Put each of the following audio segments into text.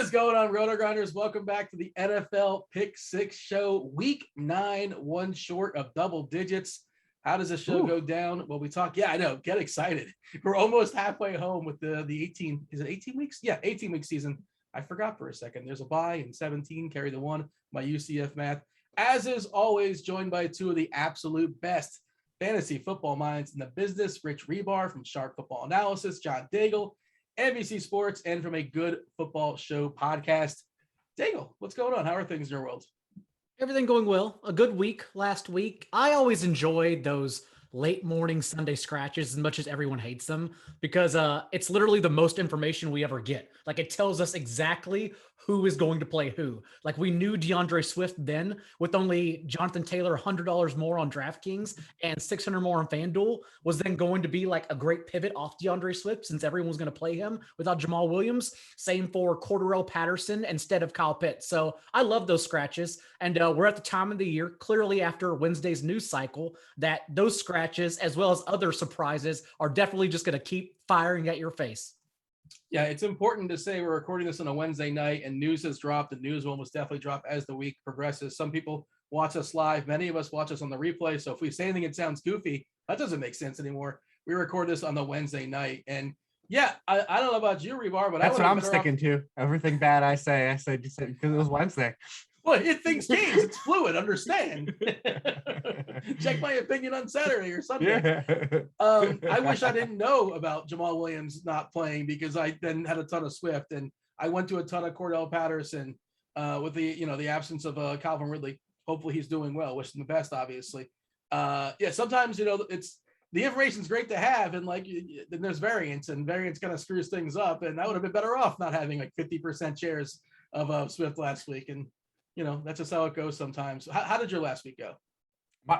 is going on, RotoGrinders? Welcome back to the NFL Pick 6 show. Week 9, one short of double digits. How does this show go down? Well, we talk. Yeah, I know. Get excited. We're almost halfway home with the 18. Is it 18 weeks? Yeah, 18-week season. I forgot for a second. There's a bye in 17. Carry the one. My UCF math. As is always, joined by two of the absolute best fantasy football minds in the business. Rich Hribar from Sharp Football Analysis. John Daigle, NBC Sports, and from a Good Football Show podcast. Daigle, what's going on? How are things in your world? Everything going well. A good week last week. I always enjoyed those late morning Sunday scratches as much as everyone hates them because it's literally the most information we ever get. Like it tells us exactly who is going to play who. Like we knew DeAndre Swift then with only Jonathan Taylor $100 more on DraftKings and $600 more on FanDuel was then going to be like a great pivot off DeAndre Swift since everyone was going to play him without Jamal Williams. Same for Cordarrelle Patterson instead of Kyle Pitts. So I love those scratches. And we're at the time of the year, clearly after Wednesday's news cycle, that those scratches as well as other surprises are definitely just going to keep firing at your face. Yeah, it's important to say we're recording this on a Wednesday night and news has dropped. The news will most definitely drop as the week progresses. Some people watch us live. Many of us watch us on the replay. So if we say anything that sounds goofy, that doesn't make sense anymore. We record this on the Wednesday night. And yeah, I don't know about you, Rebar, but that's what I'm sticking to. Everything bad I say just because it was Wednesday. Well, things change. It's fluid. Understand. Check my opinion on Saturday or Sunday. Yeah. I wish I didn't know about Jamal Williams not playing because I then had a ton of Swift and I went to a ton of Cordarrelle Patterson with the absence of Calvin Ridley. Hopefully he's doing well. Wish him the best, obviously. Sometimes it's the information's great to have and then there's variance and variance kind of screws things up. And I would have been better off not having like 50% shares of Swift last week. And that's just how it goes sometimes. How did your last week go?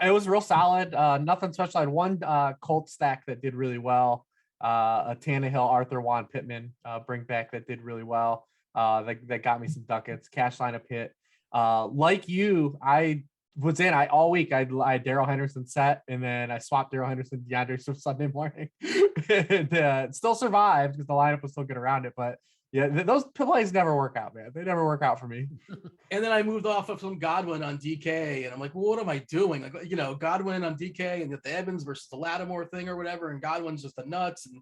It was real solid. Nothing special. I had one Colt stack that did really well. A Tannehill, Arthur, Juan Pittman bring back that did really well. That got me some ducats. Cash lineup hit. Like you, I was in. All week I had Darrell Henderson set, and then I swapped Darrell Henderson DeAndre Swift Sunday morning, and it still survived because the lineup was still good around it. But yeah, those plays never work out, man. They never work out for me. And then I moved off of some Godwin on DK, and I'm like, well, what am I doing? Like, Godwin on DK, and the Evans versus the Lattimore thing or whatever, and Godwin's just the nuts, and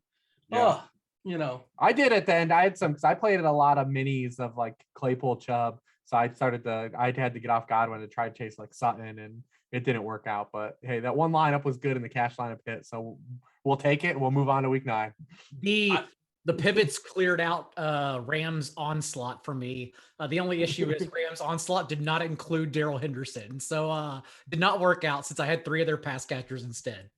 I did at the end. I had some because I played in a lot of minis of like Claypool Chubb, so I had to get off Godwin to try to chase like Sutton, and it didn't work out. But hey, that one lineup was good, and the cash lineup hit, so we'll take it. And we'll move on to week 9. The pivots cleared out Rams onslaught for me. The only issue is Rams onslaught did not include Darrell Henderson. So did not work out since I had 3 of their pass catchers instead.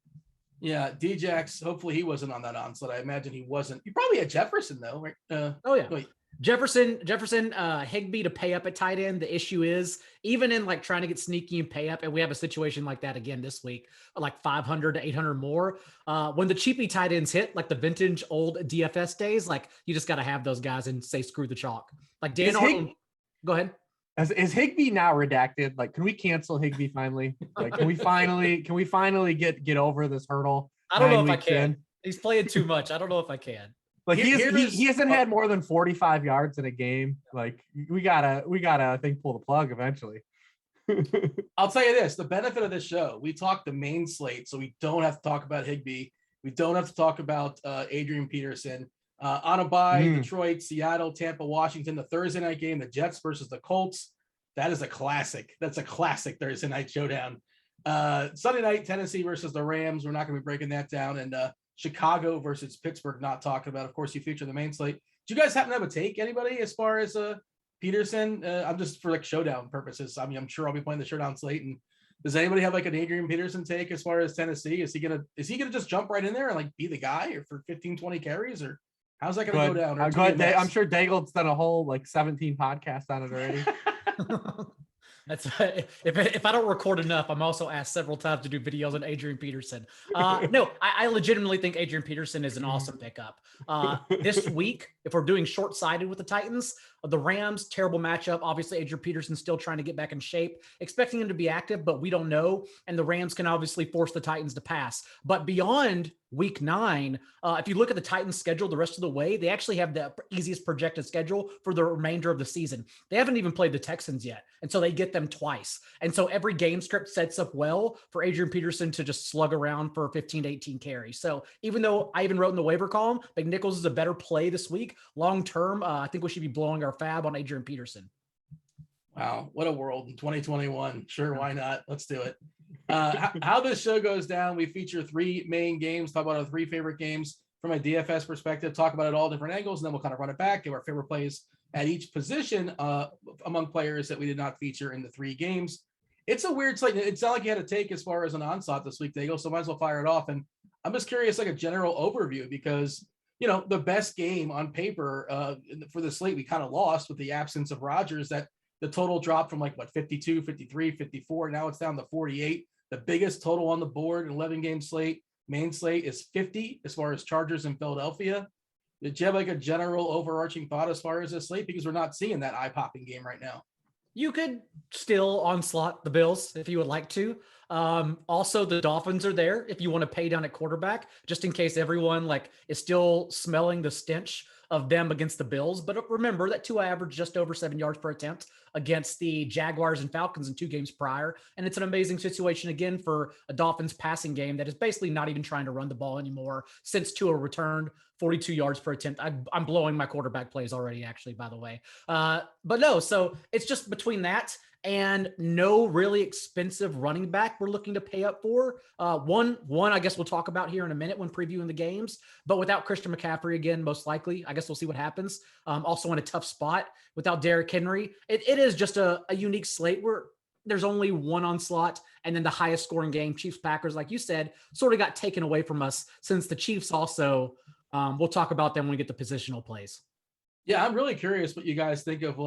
Yeah, Djax, hopefully he wasn't on that onslaught. I imagine he wasn't. You probably had Jefferson though, right? Wait. Jefferson, Higbee to pay up at tight end. The issue is even in like trying to get sneaky and pay up, and we have a situation like that again this week, like 500 to 800 more. When the cheapy tight ends hit, like the vintage old DFS days, like you just got to have those guys and say screw the chalk. Like Dan Arnold. Go ahead. Is Higbee now redacted? Like, can we cancel Higbee finally? Like, can we finally get over this hurdle? I don't know if I can. He's playing too much. I don't know if I can. Like he hasn't had more than 45 yards in a game. Like we gotta I think pull the plug eventually. I'll tell you this, the benefit of this show, we talk the main slate, so we don't have to talk about Higbee. We don't have to talk about Adrian Peterson. On a bye, Detroit, Seattle, Tampa, Washington, the Thursday night game, the Jets versus the Colts. That is a classic. That's a classic Thursday night showdown. Sunday night, Tennessee versus the Rams. We're not going to be breaking that down. And Chicago versus Pittsburgh, not talking about. Of course, you feature the main slate. Do you guys happen to have a take, anybody, as far as Peterson? I'm just for like showdown purposes. I mean, I'm sure I'll be playing the showdown slate. And does anybody have like an Adrian Peterson take as far as Tennessee? Is he gonna just jump right in there and like be the guy or for 15, 20 carries, or how's that gonna go down? Go ahead. I'm sure Daigle's done a whole like 17 podcasts on it already. That's if I don't record enough, I'm also asked several times to do videos on Adrian Peterson. No, I legitimately think Adrian Peterson is an awesome pickup. This week, if we're doing short-sighted with the Titans, the Rams, terrible matchup. Obviously, Adrian Peterson's still trying to get back in shape, expecting him to be active, but we don't know. And the Rams can obviously force the Titans to pass. But beyond week 9. If you look at the Titans schedule the rest of the way, they actually have the easiest projected schedule for the remainder of the season. They haven't even played the Texans yet. And so they get them twice. And so every game script sets up well for Adrian Peterson to just slug around for 15 to 18 carries. So even though I even wrote in the waiver column, McNichols is a better play this week, long term, I think we should be blowing our fab on Adrian Peterson. Wow, what a world in 2021. Sure, why not? Let's do it. How this show goes down, we feature 3 main games, talk about our 3 favorite games from a DFS perspective, talk about it all different angles, and then we'll kind of run it back, give our favorite plays at each position among players that we did not feature in the 3 games. It's a weird slate. It's not like you had to take as far as an onslaught this week, Daigle, so might as well fire it off. And I'm just curious, like a general overview, because, you know, the best game on paper for the slate, we kind of lost with the absence of Rodgers. That the total dropped from 52, 53, 54. Now it's down to 48. The biggest total on the board, an 11-game slate, main slate, is 50 as far as Chargers in Philadelphia. Did you have a general overarching thought as far as this slate? Because we're not seeing that eye-popping game right now. You could still onslaught the Bills if you would like to. Also, the Dolphins are there if you want to pay down at quarterback, just in case everyone is still smelling the stench of them against the Bills. But remember that Tua averaged just over 7 yards per attempt against the Jaguars and Falcons in 2 games prior. And it's an amazing situation again for a Dolphins passing game that is basically not even trying to run the ball anymore since Tua returned 42 yards per attempt. I'm blowing my quarterback plays already, actually, by the way. But no, so it's just between that and no really expensive running back we're looking to pay up for. One, I guess we'll talk about here in a minute when previewing the games, but without Christian McCaffrey again, most likely, I guess we'll see what happens. Also in a tough spot without Derrick Henry. It is just a unique slate where there's only one onslaught, and then the highest scoring game, Chiefs Packers, like you said, sort of got taken away from us since the Chiefs also, we'll talk about them when we get the positional plays. Yeah, I'm really curious what you guys think of,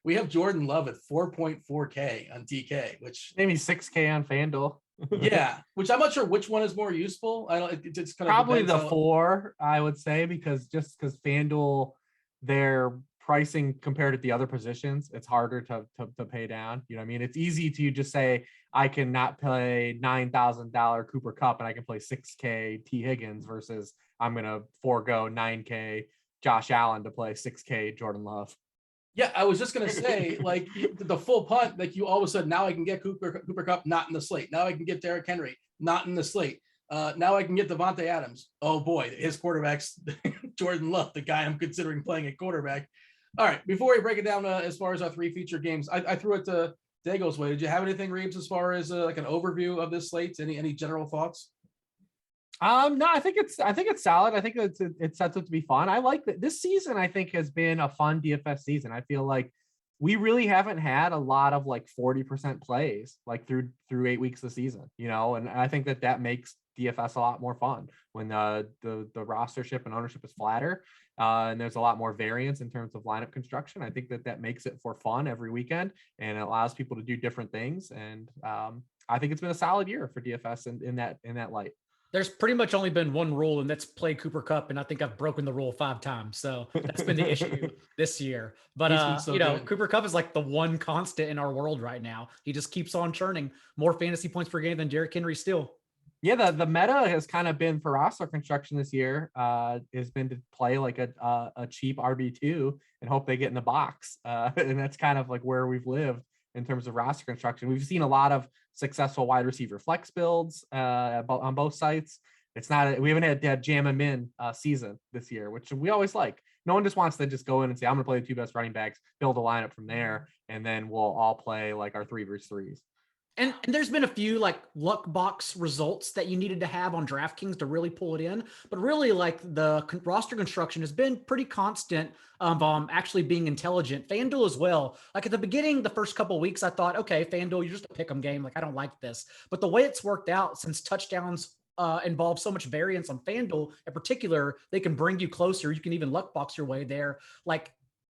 we have Jordan Love at 4.4K on DK, which maybe 6K on FanDuel. Yeah, which I'm not sure which one is more useful. It's kind of probably the 4, I would say, because FanDuel, their pricing compared to the other positions, it's harder to pay down. You know what I mean? It's easy to just say, I can not pay $9,000 Cooper Kupp and I can play 6K T Higgins versus I'm going to forego 9K Josh Allen to play 6K Jordan Love. Yeah, I was just going to say, the full punt, you all of a sudden, now I can get Cooper Kupp not in the slate. Now I can get Derrick Henry not in the slate. Now I can get Devontae Adams. Oh boy, his quarterback's Jordan Love, the guy I'm considering playing at quarterback. All right, before we break it down as far as our 3 feature games, I threw it to Daigle's way. Did you have anything, Reeves, as far as an overview of this slate? Any general thoughts? No, I think it's solid. I think it sets up to be fun. I like that this season. I think has been a fun DFS season. I feel like we really haven't had a lot of 40% plays through 8 weeks of the season, and I think that makes DFS a lot more fun when the rostership and ownership is flatter, and there's a lot more variance in terms of lineup construction. I think that makes it for fun every weekend, and it allows people to do different things. And I think it's been a solid year for DFS in that light. There's pretty much only been one rule, and that's play Cooper Kupp, and I think I've broken the rule 5 times. So that's been the issue this year. But good. Cooper Kupp is the one constant in our world right now. He just keeps on churning more fantasy points per game than Derrick Henry still. Yeah, the meta has kind of been for roster construction this year has been to play a cheap RB2 and hope they get in the box. And that's kind of where we've lived in terms of roster construction. We've seen a lot of successful wide receiver flex builds on both sites. We haven't had jam them in season this year, which we always like. No one just wants to just go in and say, I'm going to play the 2 best running backs, build a lineup from there, and then we'll all play our 3 versus 3s. And there's been a few luck box results that you needed to have on DraftKings to really pull it in. But really the roster construction has been pretty constant of actually being intelligent. FanDuel as well. At the beginning, the first couple of weeks, I thought, okay, FanDuel, you're just a pick 'em game. I don't like this. But the way it's worked out since touchdowns involve so much variance on FanDuel in particular, they can bring you closer. You can even luck box your way there.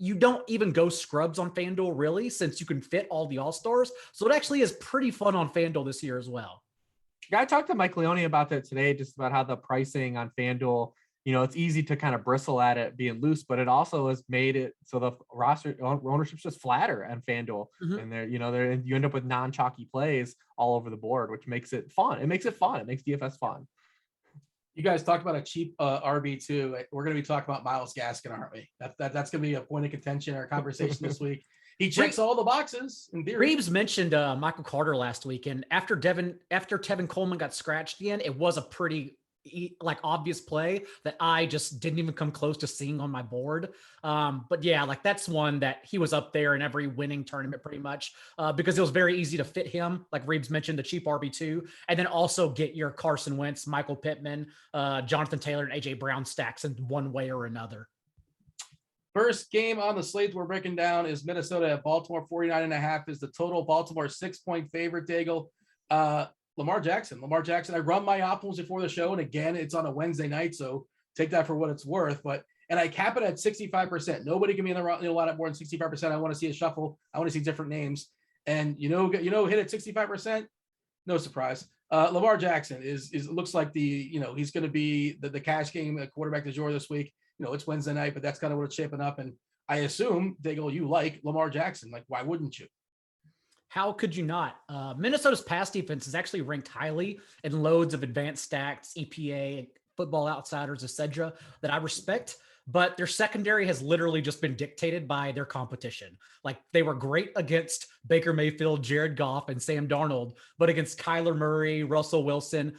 You don't even go scrubs on FanDuel really, since you can fit all the all-stars. So it actually is pretty fun on FanDuel this year as well. Yeah, I talked to Mike Leone about that today, just about how the pricing on FanDuel, it's easy to kind of bristle at it being loose, but it also has made it so the roster ownership's just flatter on FanDuel. Mm-hmm. And you end up with non-chalky plays all over the board, which makes it fun. It makes DFS fun. You guys talked about a cheap RB2. We're going to be talking about Myles Gaskin, aren't we? That's going to be a point of contention in our conversation this week. He checks all the boxes in theory. Reeves mentioned Michael Carter last week, and after Tevin Coleman got scratched again, it was a pretty obvious play that I just didn't even come close to seeing on my board. But yeah, that's one that he was up there in every winning tournament pretty much because it was very easy to fit him. Like Reeves mentioned, the cheap RB2, and then also get your Carson Wentz, Michael Pittman, Jonathan Taylor, and AJ Brown stacks in one way or another. First game on the slate we're breaking down is Minnesota at Baltimore. 49.5 is the total. Baltimore 6-point favorite. Daigle. Lamar Jackson. I run my optimals before the show, and again, it's on a Wednesday night, so take that for what it's worth. And I cap it at 65%. Nobody can be in the lot at more than 65%. I want to see a shuffle. I want to see different names. And hit at 65%. No surprise. Lamar Jackson is looks like he's going to be the cash game quarterback du jour this week. It's Wednesday night, but that's kind of what it's shaping up. And I assume, Daigle, you like Lamar Jackson. Why wouldn't you? How could you not? Minnesota's pass defense is actually ranked highly in loads of advanced stats, EPA, Football Outsiders, etc., that I respect. But their secondary has literally just been dictated by their competition. They were great against Baker Mayfield, Jared Goff, and Sam Darnold, but against Kyler Murray, Russell Wilson,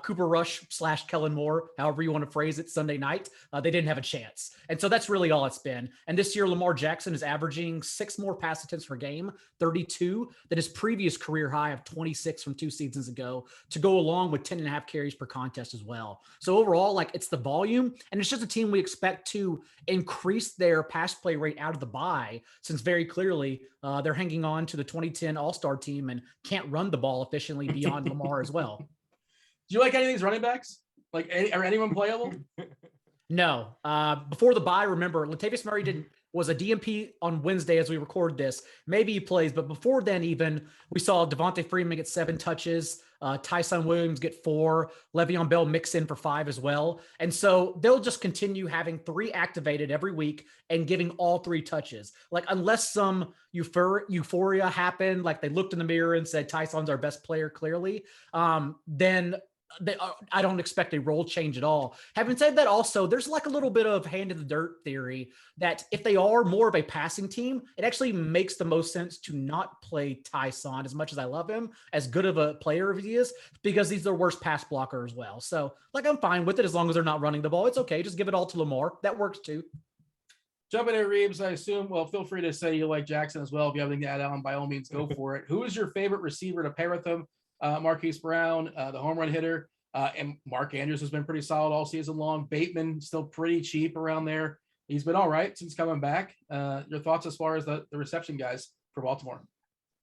Cooper Rush / Kellen Moore, however you want to phrase it, Sunday night, they didn't have a chance. And so that's really all it's been. And this year, Lamar Jackson is averaging 6 more pass attempts per game, 32, than his previous career high of 26 from 2 seasons ago, to go along with 10.5 carries per contest as well. So overall, it's the volume, and it's just a team we expect to increase their pass play rate out of the bye, since very clearly they're hanging on to the 2010 All-Star team and can't run the ball efficiently beyond Lamar as well. Do you like any of these running backs? Are anyone playable? No. Before the bye, remember, Latavius Murray was a DMP on Wednesday as we record this. Maybe he plays, but before then even, we saw Devontae Freeman get 7 touches, Tyson Williams get 4, Le'Veon Bell mix in for 5 as well. And so they'll just continue having 3 activated every week and giving all 3 touches. Unless some euphoria happened, they looked in the mirror and said, Tyson's our best player, clearly, then I don't expect a role change at all. Having said that, also, there's a little bit of hand in the dirt theory that if they are more of a passing team, it actually makes the most sense to not play Tyson, as much as I love him, as good of a player as he is, because he's their worst pass blocker as well. So, I'm fine with it as long as they're not running the ball. It's okay. Just give it all to Lamar. That works too. Jumping in, Reeves, I assume, feel free to say you like Jackson as well. If you have anything to add on, by all means, go for it. Who is your favorite receiver to pair with him? Marquise Brown, the home run hitter, and Mark Andrews has been pretty solid all season long. Bateman still pretty cheap around there. He's been all right since coming back. Your thoughts as far as the reception guys for Baltimore?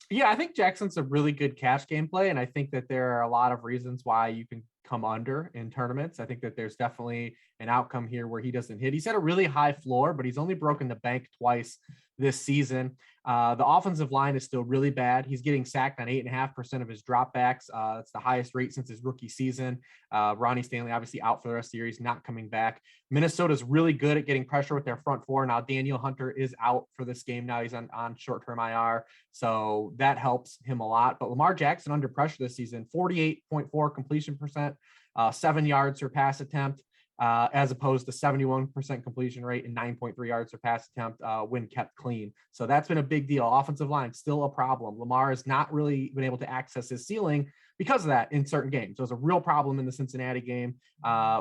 Yeah, I think Jackson's a really good cash game play, and I think that there are a lot of reasons why you can come under in tournaments. I think that there's definitely an outcome here where he doesn't hit. He's had a really high floor, but he's only broken the bank twice this season. The offensive line is still really bad. He's getting sacked on 8.5% of his dropbacks. It's the highest rate since his rookie season. Ronnie Stanley obviously out for the rest of the year. He's not coming back. Minnesota's really good at getting pressure with their front four. Now Daniel Hunter is out for this game. Now he's on short-term IR, so that helps him a lot. But Lamar Jackson under pressure this season, 48.4 completion percent, 7 yards per pass attempt, as opposed to 71% completion rate and 9.3 yards per pass attempt when kept clean. So that's been a big deal. Offensive line still a problem. Lamar has not really been able to access his ceiling because of that in certain games. So it was a real problem in the Cincinnati game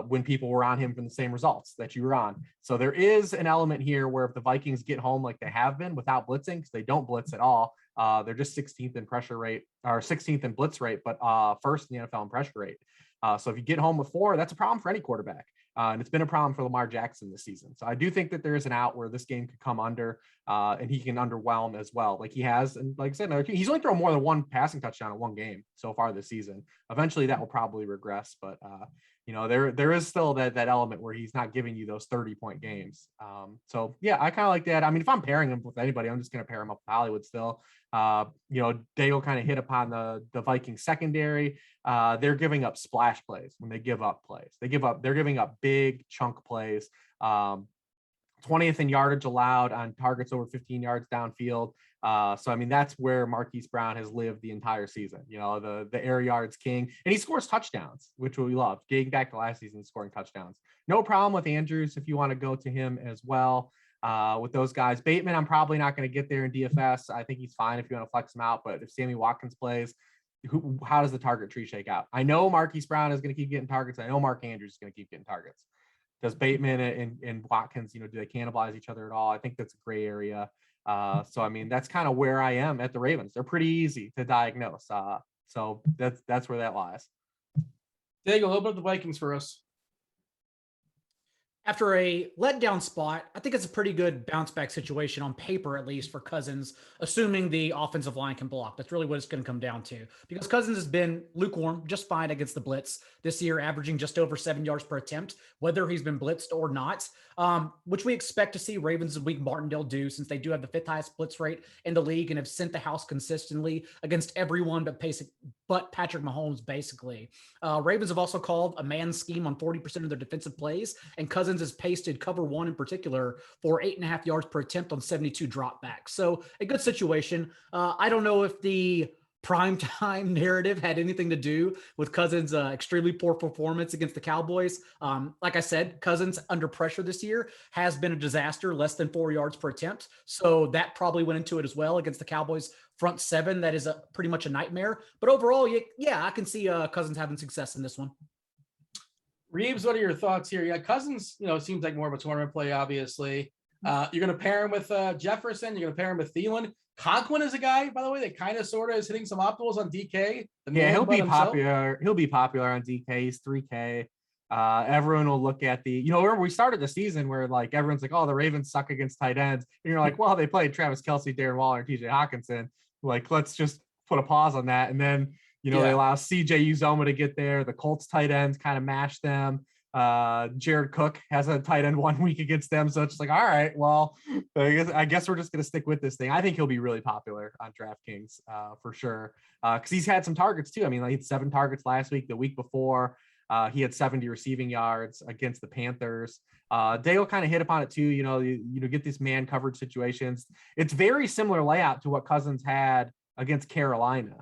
when people were on him from the same results that you were on. So there is an element here where if the Vikings get home like they have been without blitzing, because they don't blitz at all, they're just 16th in pressure rate or 16th in blitz rate, but first in the NFL in pressure rate. So if you get home with 4, that's a problem for any quarterback. And it's been a problem for Lamar Jackson this season. So I do think that there is an out where this game could come under and he can underwhelm as well. Like he has, and like I said, he's only thrown more than 1 passing touchdown in 1 game so far this season. Eventually that will probably regress, but there is still that element where he's not giving you those 30-point games. So yeah, I kind of like that. I mean, if I'm pairing him with anybody, I'm just going to pair him up with Hollywood still. Daigle kind of hit upon the Vikings secondary. They're giving up splash plays when they give up plays. They're giving up big chunk plays. 20th in yardage allowed on targets over 15 yards downfield. So, I mean, that's where Marquise Brown has lived the entire season, the air yards king, and he scores touchdowns, which we love. Getting back to last season, scoring touchdowns. No problem with Andrews if you want to go to him as well. With those guys, Bateman, I'm probably not going to get there in DFS. I think he's fine if you want to flex him out, but if Sammy Watkins plays, how does the target tree shake out? I know Marquise Brown is going to keep getting targets. I know Mark Andrews is going to keep getting targets. Does Bateman and Watkins, do they cannibalize each other at all? I think that's a gray area. So, I mean, that's kind of where I am at the Ravens. They're pretty easy to diagnose. So that's where that lies. Daigle, open up the Vikings for us. After a letdown spot, I think it's a pretty good bounce back situation on paper, at least for Cousins, assuming the offensive line can block. That's really what it's going to come down to, because Cousins has been lukewarm, just fine against the blitz this year, averaging just over 7 yards per attempt, whether he's been blitzed or not, which we expect to see Ravens and Wink Martindale do, since they do have the 5th highest blitz rate in the league and have sent the house consistently against everyone but Patrick Mahomes, basically. Ravens have also called a man scheme on 40% of their defensive plays, and Cousins has pasted cover 1 in particular for 8.5 yards per attempt on 72 dropbacks. So a good situation. I don't know if the primetime narrative had anything to do with Cousins' extremely poor performance against the Cowboys. Like I said, Cousins under pressure this year has been a disaster, less than 4 yards per attempt. So that probably went into it as well against the Cowboys front 7. That is pretty much a nightmare. But overall, yeah, I can see Cousins having success in this one. Reeves, what are your thoughts here? Yeah, Cousins, seems like more of a tournament play, obviously. You're going to pair him with Jefferson. You're going to pair him with Thielen. Conklin is a guy, by the way, that kind of sort of is hitting some optimals on DK. Yeah, he'll be popular. He'll be popular on DK. He's 3K. Everyone will look at remember we started the season where like everyone's like, oh, the Ravens suck against tight ends. And you're like, well, they played Travis Kelce, Darren Waller, and TJ Hawkinson. Like, let's just put a pause on that. And then, they allow CJ Uzoma to get there. The Colts tight ends kind of mash them. Jared Cook has a tight end 1 week against them. So it's just like, all right, well, I guess we're just going to stick with this thing. I think he'll be really popular on DraftKings for sure. Cause he's had some targets too. I mean, he had 7 targets last week. The week before he had 70 receiving yards against the Panthers. Daigle kind of hit upon it too. You get these man coverage situations. It's very similar layout to what Cousins had against Carolina.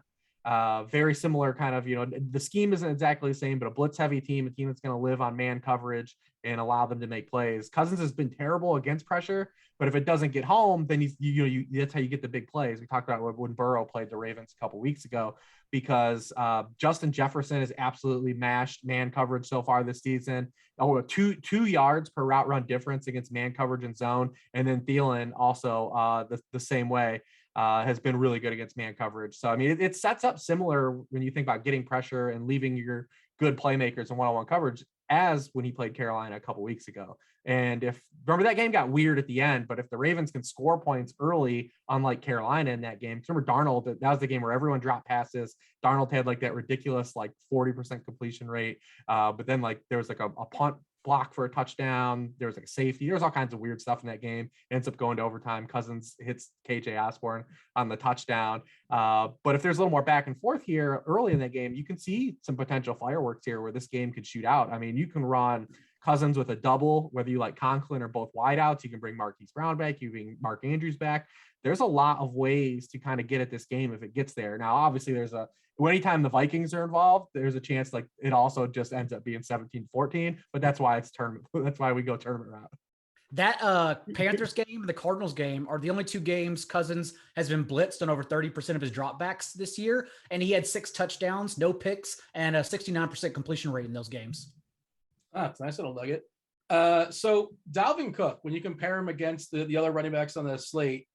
Very similar kind of, the scheme isn't exactly the same, but a blitz heavy team, a team that's going to live on man coverage and allow them to make plays. Cousins has been terrible against pressure, but if it doesn't get home, then that's how you get the big plays. We talked about when Burrow played the Ravens a couple weeks ago, because Justin Jefferson has absolutely mashed man coverage so far this season. Oh, 2 yards per route run difference against man coverage and zone. And then Thielen also the same way. Has been really good against man coverage. So, I mean, it sets up similar when you think about getting pressure and leaving your good playmakers in one-on-one coverage as when he played Carolina a couple weeks ago. And remember that game got weird at the end, but if the Ravens can score points early, unlike Carolina in that game, remember Darnold, that was the game where everyone dropped passes. Darnold had like that ridiculous, 40% completion rate. But then there was a punt block for a touchdown. There was a safety. There was all kinds of weird stuff in that game. It ends up going to overtime. Cousins hits KJ Osborne on the touchdown. But if there's a little more back and forth here early in that game, you can see some potential fireworks here where this game could shoot out. I mean, you can run Cousins with a double, whether you like Conklin or both wideouts. You can bring Marquise Brown back. You can bring Mark Andrews back. There's a lot of ways to kind of get at this game if it gets there. Now, obviously, anytime the Vikings are involved, there's a chance it also just ends up being 17-14, but that's why it's tournament. That's why we go tournament route. That Panthers game and the Cardinals game are the only 2 games Cousins has been blitzed on over 30% of his dropbacks this year. And he had 6 touchdowns, no picks, and a 69% completion rate in those games. It's a nice little nugget. So Dalvin Cook, when you compare him against the other running backs on the slate,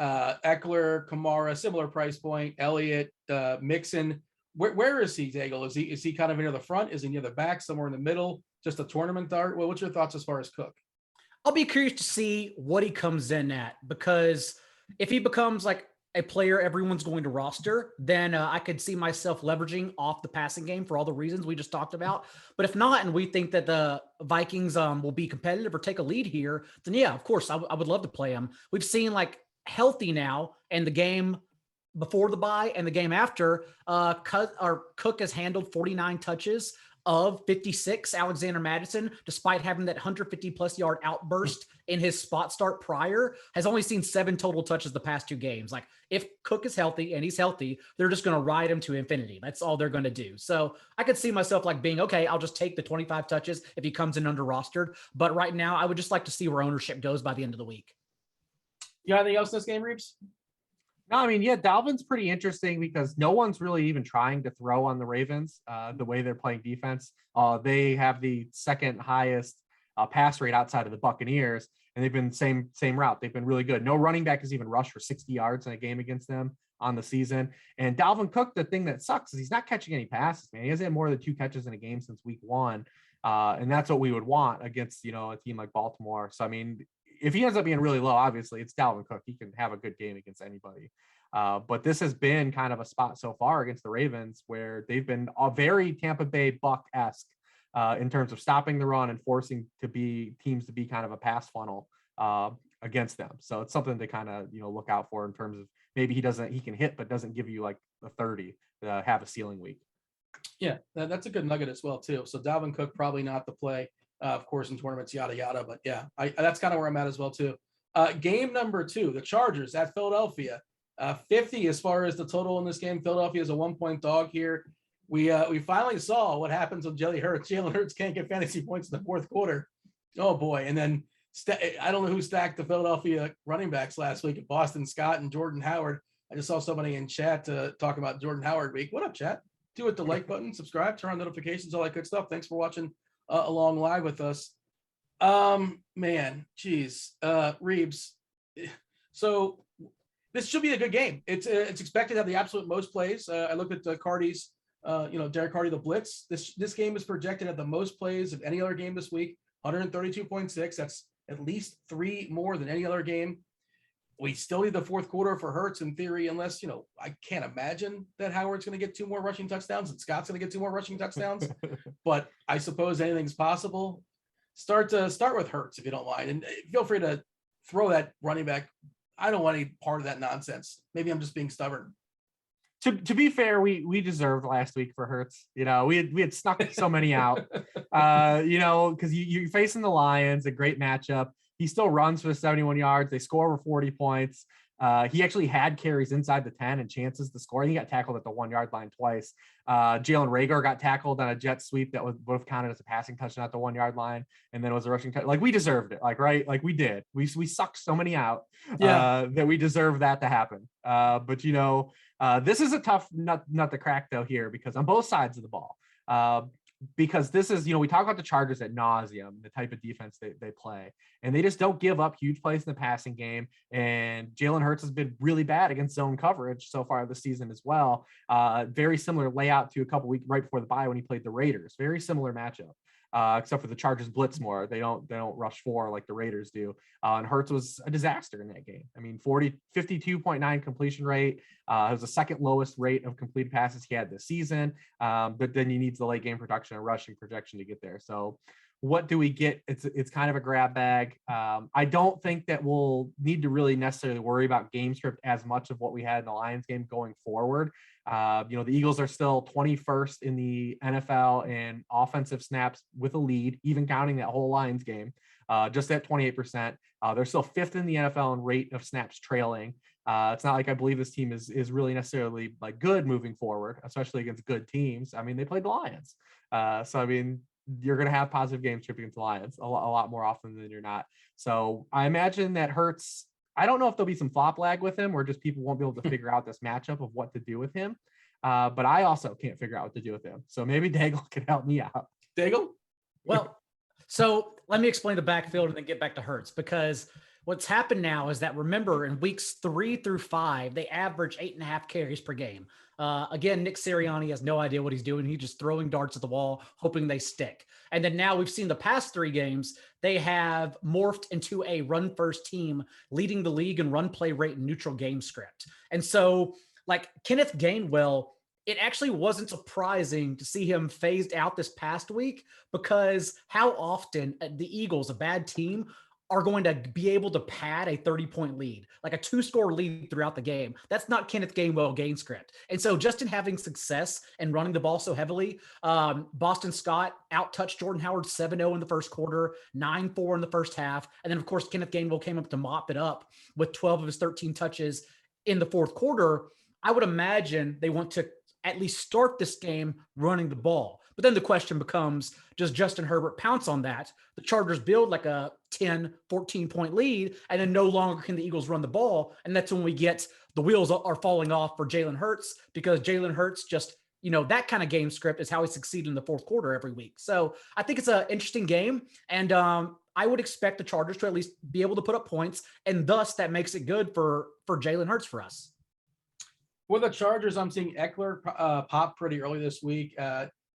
Eckler, Kamara, similar price point, Elliott, Mixon. Where is he, Daigle? Is he kind of near the front? Is he near the back, somewhere in the middle? Just a tournament dart? Well, what's your thoughts as far as Cook? I'll be curious to see what he comes in at, because if he becomes a player everyone's going to roster, then I could see myself leveraging off the passing game for all the reasons we just talked about. But if not, and we think that the Vikings will be competitive or take a lead here, then yeah, of course, I would love to play him. We've seen healthy now, and the game before the bye and the game after, Cook has handled 49 touches of 56, Alexander Mattison, despite having that 150+ yard outburst in his spot start prior, has only seen 7 total touches the past 2 games. Like, if Cook is healthy and he's healthy, they're just going to ride him to infinity. That's all they're going to do. So I could see myself like being, okay, I'll just take the 25 touches if he comes in under rostered. But right now, I would just like to see where ownership goes by the end of the week. You got anything else in this game, Reeves? No, I mean, yeah, Dalvin's pretty interesting because no one's really even trying to throw on the Ravens the way they're playing defense. They have the second highest pass rate outside of the Buccaneers, and they've been same route. They've been really good. No running back has even rushed for 60 yards in a game against them on the season. And Dalvin Cook, the thing that sucks is he's not catching any passes, man. He hasn't had more than 2 catches in a game since week 1. And that's what we would want against, a team like Baltimore. So, I mean, if he ends up being really low, obviously it's Dalvin Cook. He can have a good game against anybody. But this has been kind of a spot so far against the Ravens where they've been a very Tampa Bay Buck-esque in terms of stopping the run and forcing teams to be kind of a pass funnel against them. So it's something to kind of, look out for in terms of maybe he can hit, but doesn't give you like a 30 to have a ceiling week. Yeah, that's a good nugget as well too. So Dalvin Cook probably not the play. Of course, in tournaments, yada, yada. But yeah, that's kind of where I'm at as well, too. Game number 2, the Chargers at Philadelphia. 50 as far as the total in this game. Philadelphia is a 1-point dog here. We finally saw what happens when Jalen Hurts can't get fantasy points in the fourth quarter. Oh, boy. And then I don't know who stacked the Philadelphia running backs last week. Boston Scott and Jordan Howard. I just saw somebody in chat talking about Jordan Howard week. What up, chat? Do hit the like button, subscribe, turn on notifications, all that good stuff. Thanks for watching along live with us. Man, geez, Reeves. So this should be a good game. It's expected to have the absolute most plays. I looked at Cardi's, Derek Cardi, the blitz. This game is projected at the most plays of any other game this week, 132.6. That's at least 3 more than any other game. We still need the fourth quarter for Hurts in theory, unless, I can't imagine that Howard's going to get 2 more rushing touchdowns and Scott's going to get 2 more rushing touchdowns. But I suppose anything's possible. Start with Hurts if you don't mind, and feel free to throw that running back. I don't want any part of that nonsense. Maybe I'm just being stubborn. To be fair, we deserved last week for Hurts. We had snuck so many out. Because you're facing the Lions, a great matchup. He still runs for 71 yards. They score over 40 points. He actually had carries inside the 10 and chances to score. He got tackled at the 1-yard line twice. Jalen Reagor got tackled on a jet sweep that would have counted as a passing touchdown at the 1-yard line, and then it was a rushing touchdown. Like, we deserved it. Like, right? Like, we did. We sucked so many out that we deserve that to happen. But this is a tough nut to crack though here, because on both sides of the ball. Because this is, we talk about the Chargers ad nauseum, the type of defense they play, and they just don't give up huge plays in the passing game. And Jalen Hurts has been really bad against zone coverage so far this season as well. Very similar layout to a couple weeks right before the bye when he played the Raiders. Very similar matchup. Except for the Chargers blitz more. They don't rush 4 like the Raiders do. And Hurts was a disaster in that game. I mean, 52.9 completion rate. It was the second lowest rate of completed passes he had this season. But then he needs the late game production and rushing projection to get there. So what do we get? It's kind of a grab bag. I don't think that we'll need to really necessarily worry about game script as much of what we had in the Lions game going forward. The Eagles are still 21st in the NFL in offensive snaps with a lead, even counting that whole Lions game, just at 28%. They're still 5th in the NFL in rate of snaps trailing. It's not like I believe this team is really necessarily like good moving forward, especially against good teams. I mean, they played the Lions. So, I mean, you're going to have positive game script against the Lions a lot more often than you're not. So I imagine that Hurts, I don't know if there'll be some flop lag with him or just people won't be able to figure out this matchup of what to do with him. But I also can't figure out what to do with him. So maybe Daigle can help me out. Daigle? Well, so let me explain the backfield and then get back to Hurts, because what's happened now is that, remember, in weeks 3 through 5, they average 8.5 carries per game. Again, Nick Sirianni has no idea what he's doing. He's just throwing darts at the wall, hoping they stick. And then now we've seen the past 3 games, they have morphed into a run-first team, leading the league in run play rate and neutral game script. And so, like Kenneth Gainwell, it actually wasn't surprising to see him phased out this past week, because how often the Eagles, a bad team, are going to be able to pad a 30-point lead, like a 2-score lead throughout the game. That's not Kenneth Gainwell game script. And so just in having success and running the ball so heavily, Boston Scott out-touched Jordan Howard 7-0 in the first quarter, 9-4 in the first half. And then, of course, Kenneth Gainwell came up to mop it up with 12 of his 13 touches in the fourth quarter. I would imagine they want to at least start this game running the ball. But then the question becomes, does Justin Herbert pounce on that? The Chargers build like a 10, 14-point lead, and then no longer can the Eagles run the ball. And that's when we get the wheels are falling off for Jalen Hurts, because Jalen Hurts just, that kind of game script is how he succeeded in the fourth quarter every week. So I think it's an interesting game. And I would expect the Chargers to at least be able to put up points. And thus that makes it good for Jalen Hurts for us. For the Chargers, I'm seeing Eckler pop pretty early this week.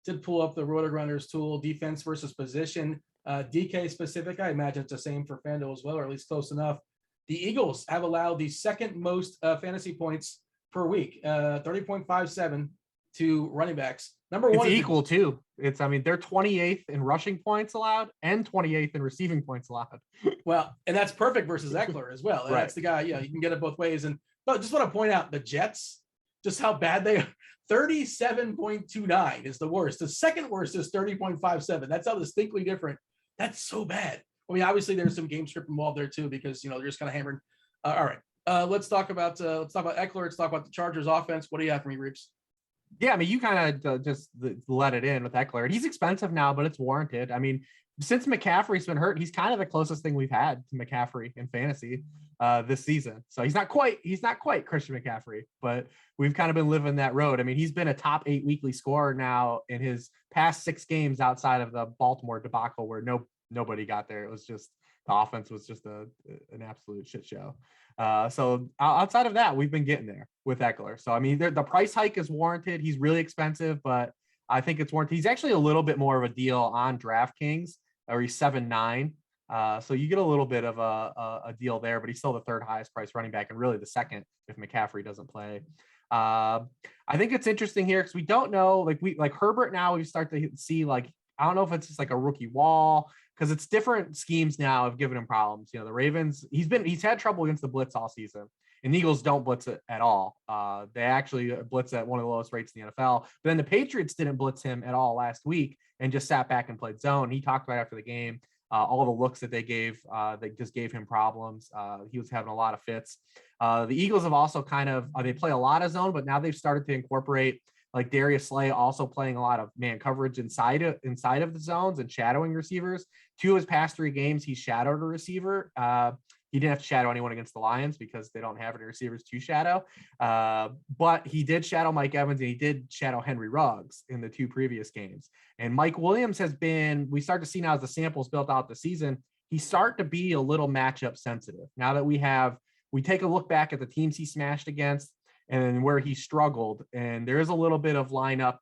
Did pull up the RotoGrinders tool, defense versus position, DK specific. I imagine it's the same for FanDuel as well, or at least close enough. The Eagles have allowed the second most fantasy points per week, 30.57 to running backs. Number one, it's equal too. They're 28th in rushing points allowed and 28th in receiving points allowed. Well, and that's perfect versus Eckler as well. Right. That's the guy. Yeah, you can get it both ways. But just want to point out the Jets, just how bad they are. 37.29 is the worst. The second worst is 30.57. That's how distinctly different. That's so bad. I mean, obviously there's some game script involved there too, because they're just kind of hammering. All right, let's talk about Eckler. Let's talk about the Chargers offense. What do you have for me, Reeps? Yeah, you kind of just let it in with Eckler. And he's expensive now, but it's warranted. Since McCaffrey's been hurt, he's kind of the closest thing we've had to McCaffrey in fantasy this season. So he's not quite Christian McCaffrey, but we've kind of been living that road. He's been a top 8 weekly scorer now in his past 6 games outside of the Baltimore debacle where nobody got there. It was just the offense was just an absolute shit show. So outside of that, we've been getting there with Eckler. So the price hike is warranted. He's really expensive, but I think it's warranted. He's actually a little bit more of a deal on DraftKings, or he's 7.9. So you get a little bit of a deal there, but he's still the 3rd highest price running back, and really the 2nd if McCaffrey doesn't play. I think it's interesting here because we don't know, like Herbert now, we start to see, I don't know if it's just like a rookie wall, because it's different schemes now have given him problems. The Ravens, he's had trouble against the blitz all season. And the Eagles don't blitz it at all. They actually blitz at one of the lowest rates in the NFL. But then the Patriots didn't blitz him at all last week and just sat back and played zone. He talked about after the game, all the looks that they gave, they just gave him problems. He was having a lot of fits. The Eagles have also they play a lot of zone, but now they've started to incorporate like Darius Slay also playing a lot of man coverage inside of the zones and shadowing receivers. 2 of his past 3 games, he shadowed a receiver. He didn't have to shadow anyone against the Lions because they don't have any receivers to shadow. But he did shadow Mike Evans, and he did shadow Henry Ruggs in the 2 previous games. And Mike Williams we start to see now as the samples built out the season, he's starting to be a little matchup sensitive. Now that we take a look back at the teams he smashed against and where he struggled, and there is a little bit of lineup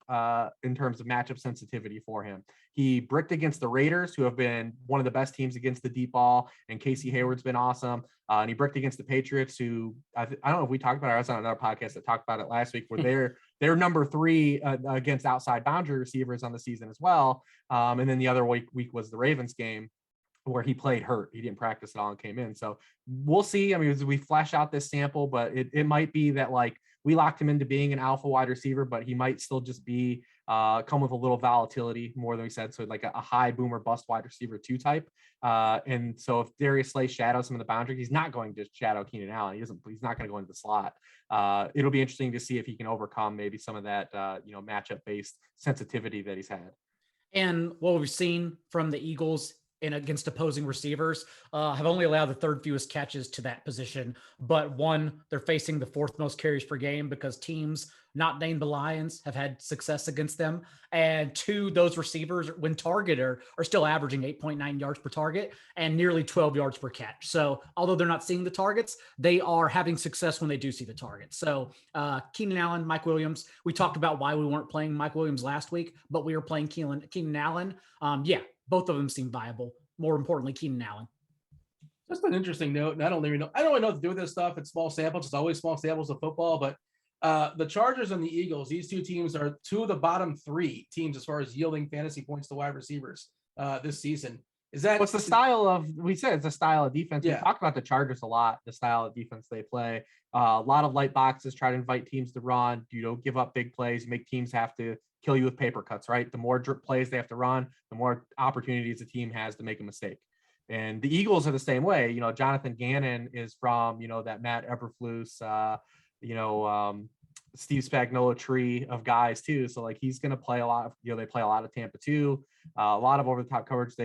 in terms of matchup sensitivity for him. He bricked against the Raiders, who have been one of the best teams against the deep ball, and Casey Hayward's been awesome. And he bricked against the Patriots, who I don't know if we talked about it. I was on another podcast that talked about it last week, where they're number 3 against outside boundary receivers on the season as well. And then the other week was the Ravens game, where he played hurt. He didn't practice at all and came in. So we'll see. As we flesh out this sample, but it might be that we locked him into being an alpha wide receiver, but he might still just be come with a little volatility more than we said. So like a high boomer bust wide receiver 2 type. And so if Darius Slay shadows some of the boundaries, he's not going to shadow Keenan Allen. He's not going to go into the slot. It'll be interesting to see if he can overcome maybe some of that, matchup based sensitivity that he's had. And what we've seen from the Eagles and against opposing receivers have only allowed the 3rd fewest catches to that position. But 1, they're facing the 4th most carries per game because teams not named the Lions have had success against them. And 2, those receivers, when targeted, are still averaging 8.9 yards per target and nearly 12 yards per catch. So although they're not seeing the targets, they are having success when they do see the targets. So Keenan Allen, Mike Williams, we talked about why we weren't playing Mike Williams last week, but we were playing Keenan Allen. Both of them seem viable. More importantly, Keenan Allen. Just an interesting note. And I don't really know what to do with this stuff. It's small samples. It's always small samples of football. But the Chargers and the Eagles, these 2 teams are 2 of the bottom 3 teams as far as yielding fantasy points to wide receivers this season. Is that what's the style of? We said it's a style of defense. Yeah. We talked about the Chargers a lot. The style of defense they play. A lot of light boxes. Try to invite teams to run. You don't give up big plays. Make teams have to kill you with paper cuts. Right. The more plays they have to run, the more opportunities the team has to make a mistake. And the Eagles are the same way. You know, Jonathan Gannon is from, you know, that Matt Eberflus, Steve Spagnuolo tree of guys too. So like he's going to play a lot of, you know, they play a lot of Tampa too, a lot of over the top coverage.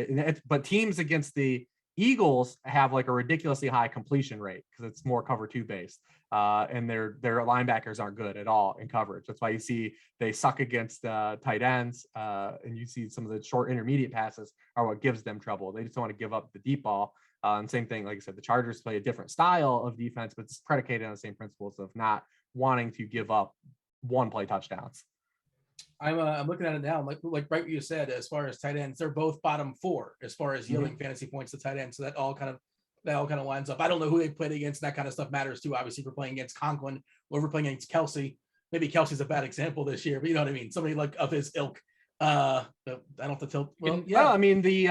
But teams against the Eagles have like a ridiculously high completion rate because it's more cover 2 based. And their linebackers aren't good at all in coverage. That's why you see they suck against tight ends. And you see some of the short intermediate passes are what gives them trouble. They just don't want to give up the deep ball. And same thing, like I said, the Chargers play a different style of defense, but it's predicated on the same principles of not wanting to give up one play touchdowns. I'm looking at it now. Like right what you said, as far as tight ends, they're both bottom 4 as far as yielding fantasy points to tight ends. So that all kind of lines up. I don't know who they played against. That kind of stuff matters too. Obviously, if we're playing against Conklin or if we're playing against Kelsey. Maybe Kelsey's a bad example this year, but you know what I mean. Somebody like of his ilk. I don't have to tilt. Well, yeah. I mean the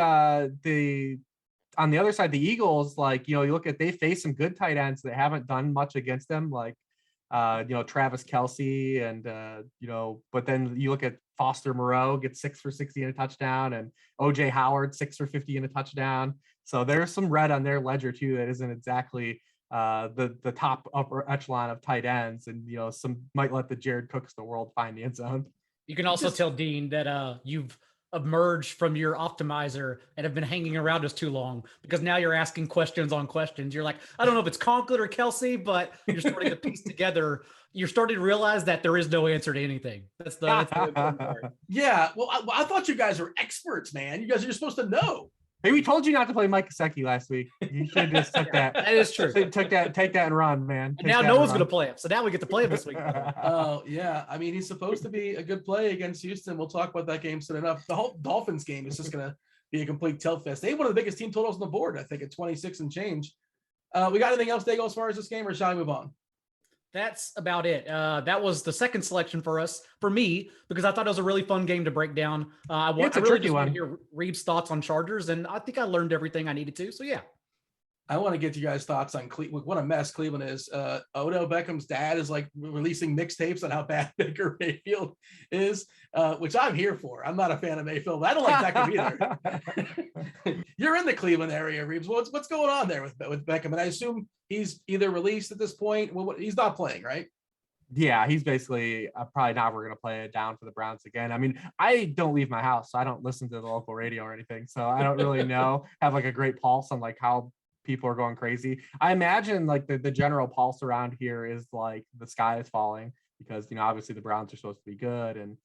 on the other side, the Eagles, like, you know, you look at, they face some good tight ends that haven't done much against them, like Travis Kelsey and but then you look at Foster Moreau gets 6 for 60 in a touchdown, and OJ Howard 6 for 50 in a touchdown. So there's some red on their ledger too that isn't exactly the top upper echelon of tight ends, and some might let the Jared Cooks of the world find the end zone. You can also tell Dean that you've emerged from your optimizer and have been hanging around us too long, because now you're asking questions on questions. You're like, I don't know if it's Conklin or Kelsey, but you're starting to piece together. You're starting to realize that there is no answer to anything. That's the important part. Yeah. Well, I thought you guys were experts, man. You guys are supposed to know. Hey, we told you not to play Mike Gesicki last week. You should have just took that. That is true. Take that and run, man. And now no one's going to play him. So now we get to play him this week. Oh, yeah. I mean, he's supposed to be a good play against Houston. We'll talk about that game soon enough. The whole Dolphins game is just going to be a complete tilt fest. They have one of the biggest team totals on the board, I think, at 26 and change. We got anything else, Daigle, as far as this game, or shall we move on? That's about it. That was the second selection for me, because I thought it was a really fun game to break down. I really just want to hear Reeb's thoughts on Chargers, and I think I learned everything I needed to. So yeah. I want to get you guys' thoughts on Cleveland. What a mess Cleveland is. Odell Beckham's dad is like releasing mixtapes on how bad Baker Mayfield is, which I'm here for. I'm not a fan of Mayfield, but I don't like Beckham either. You're in the Cleveland area, Reeves. What's going on there with Beckham? And I assume he's either released at this point. Well, he's not playing, right? Yeah, he's basically probably not. We're going to play it down for the Browns again. I mean, I don't leave my house, so I don't listen to the local radio or anything. So I don't really have like a great pulse on like how people are going crazy. I imagine like the general pulse around here is like the sky is falling, because obviously the Browns are supposed to be good, and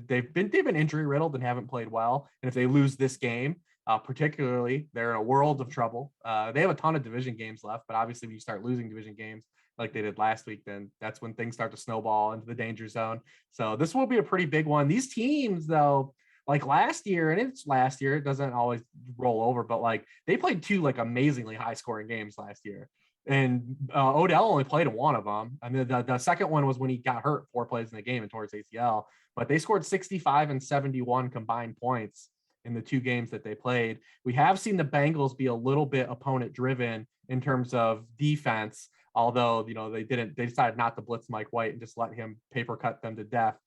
they've been injury riddled and haven't played well. And if they lose this game, particularly, they're in a world of trouble. They have a ton of division games left, but obviously when you start losing division games like they did last week, then that's when things start to snowball into the danger zone. So this will be a pretty big one. These teams, though, like last year, and it's last year, it doesn't always roll over, but like they played 2 like amazingly high scoring games last year. And Odell only played one of them. I mean, the second one was when he got hurt 4 plays in the game and tore his ACL, but they scored 65 and 71 combined points in the 2 games that they played. We have seen the Bengals be a little bit opponent driven in terms of defense, although, they decided not to blitz Mike White and just let him paper cut them to death.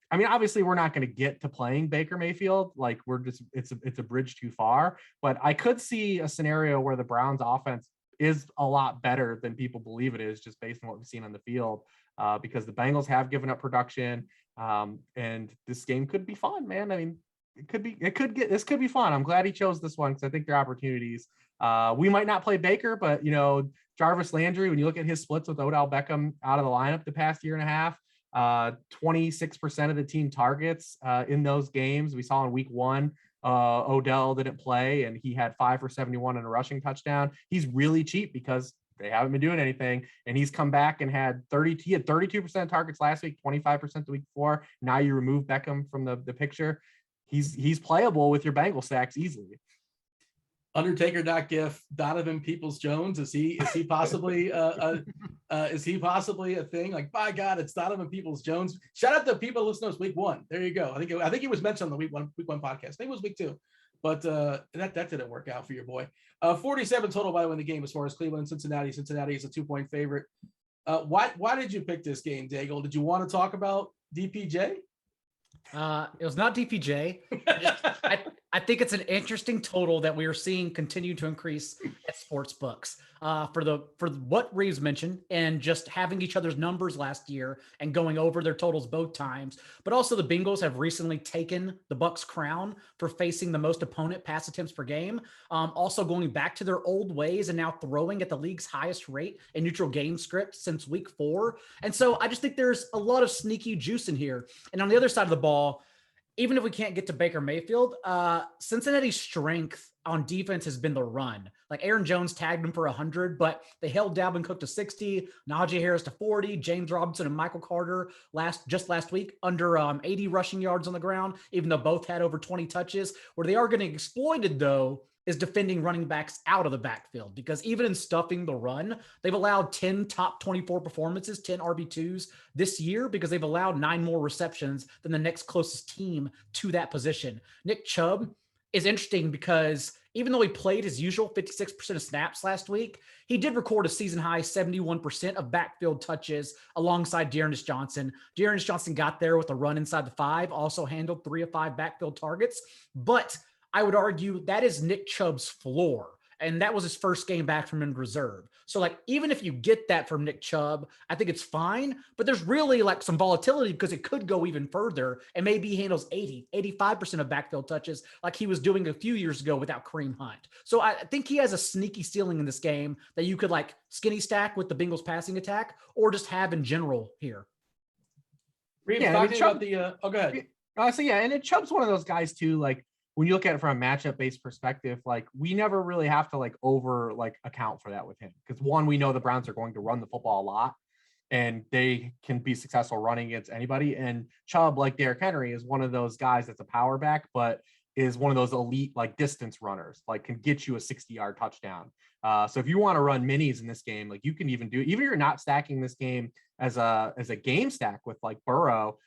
I mean, obviously we're not going to get to playing Baker Mayfield. Like it's a bridge too far, but I could see a scenario where the Browns offense is a lot better than people believe it is, just based on what we've seen on the field, because the Bengals have given up production, and this game could be fun, man. I mean, this could be fun. I'm glad he chose this one, because I think there are opportunities. We might not play Baker, but Jarvis Landry, when you look at his splits with Odell Beckham out of the lineup the past year and a half, 26% of the team targets in those games. We saw in week 1, Odell didn't play, and he had 5 for 71 and a rushing touchdown. He's really cheap because they haven't been doing anything, and he's come back and had 32% of targets last week, 25% the week before. Now you remove Beckham from the picture. He's playable with your Bengal stacks easily. Undertaker.gif, Donovan Peoples-Jones. Is he possibly a thing? Like, by God, it's Donovan Peoples-Jones. Shout out to people listening to us week 1. There you go. I think he was mentioned on the week one podcast. Maybe it was week 2. But that didn't work out for your boy. 47 total by the way in the game as far as Cleveland and Cincinnati. Cincinnati is a 2-point favorite. Why did you pick this game, Daigle? Did you want to talk about DPJ? It was not DPJ. I think it's an interesting total that we are seeing continue to increase at sports books. For what Reeves mentioned and just having each other's numbers last year and going over their totals both times, but also the Bengals have recently taken the Bucks crown for facing the most opponent pass attempts per game. Also going back to their old ways and now throwing at the league's highest rate in neutral game script since week 4. And so I just think there's a lot of sneaky juice in here. And on the other side of the ball, even if we can't get to Baker Mayfield, Cincinnati's strength on defense has been the run. Like Aaron Jones tagged him for 100, but they held Dalvin Cook to 60, Najee Harris to 40, James Robinson and Michael Carter last week under 80 rushing yards on the ground, even though both had over 20 touches. Where they are getting exploited, though, is defending running backs out of the backfield, because even in stuffing the run, they've allowed 10 top 24 performances, 10 RB2s this year, because they've allowed 9 more receptions than the next closest team to that position. Nick Chubb is interesting because even though he played his usual 56% of snaps last week, he did record a season high 71% of backfield touches alongside Dearness Johnson. Dearness Johnson got there with a run inside the 5, also handled 3 of 5 backfield targets, but I would argue that is Nick Chubb's floor. And that was his first game back from injured reserve. So like, even if you get that from Nick Chubb, I think it's fine, but there's really like some volatility because it could go even further. And maybe he handles 85% of backfield touches like he was doing a few years ago without Kareem Hunt. So I think he has a sneaky ceiling in this game that you could like skinny stack with the Bengals passing attack or just have in general here. Reeves, talking about the, go ahead. So yeah, and Chubb's one of those guys too, like, when you look at it from a matchup based perspective, like we never really have to account for that with him. Because one, we know the Browns are going to run the football a lot and they can be successful running against anybody. And Chubb, like Derrick Henry, is one of those guys that's a power back, but is one of those elite like distance runners, like can get you a 60-yard touchdown. So if you want to run minis in this game, like you can even do, even if you're not stacking this game as a game stack with like Burrow,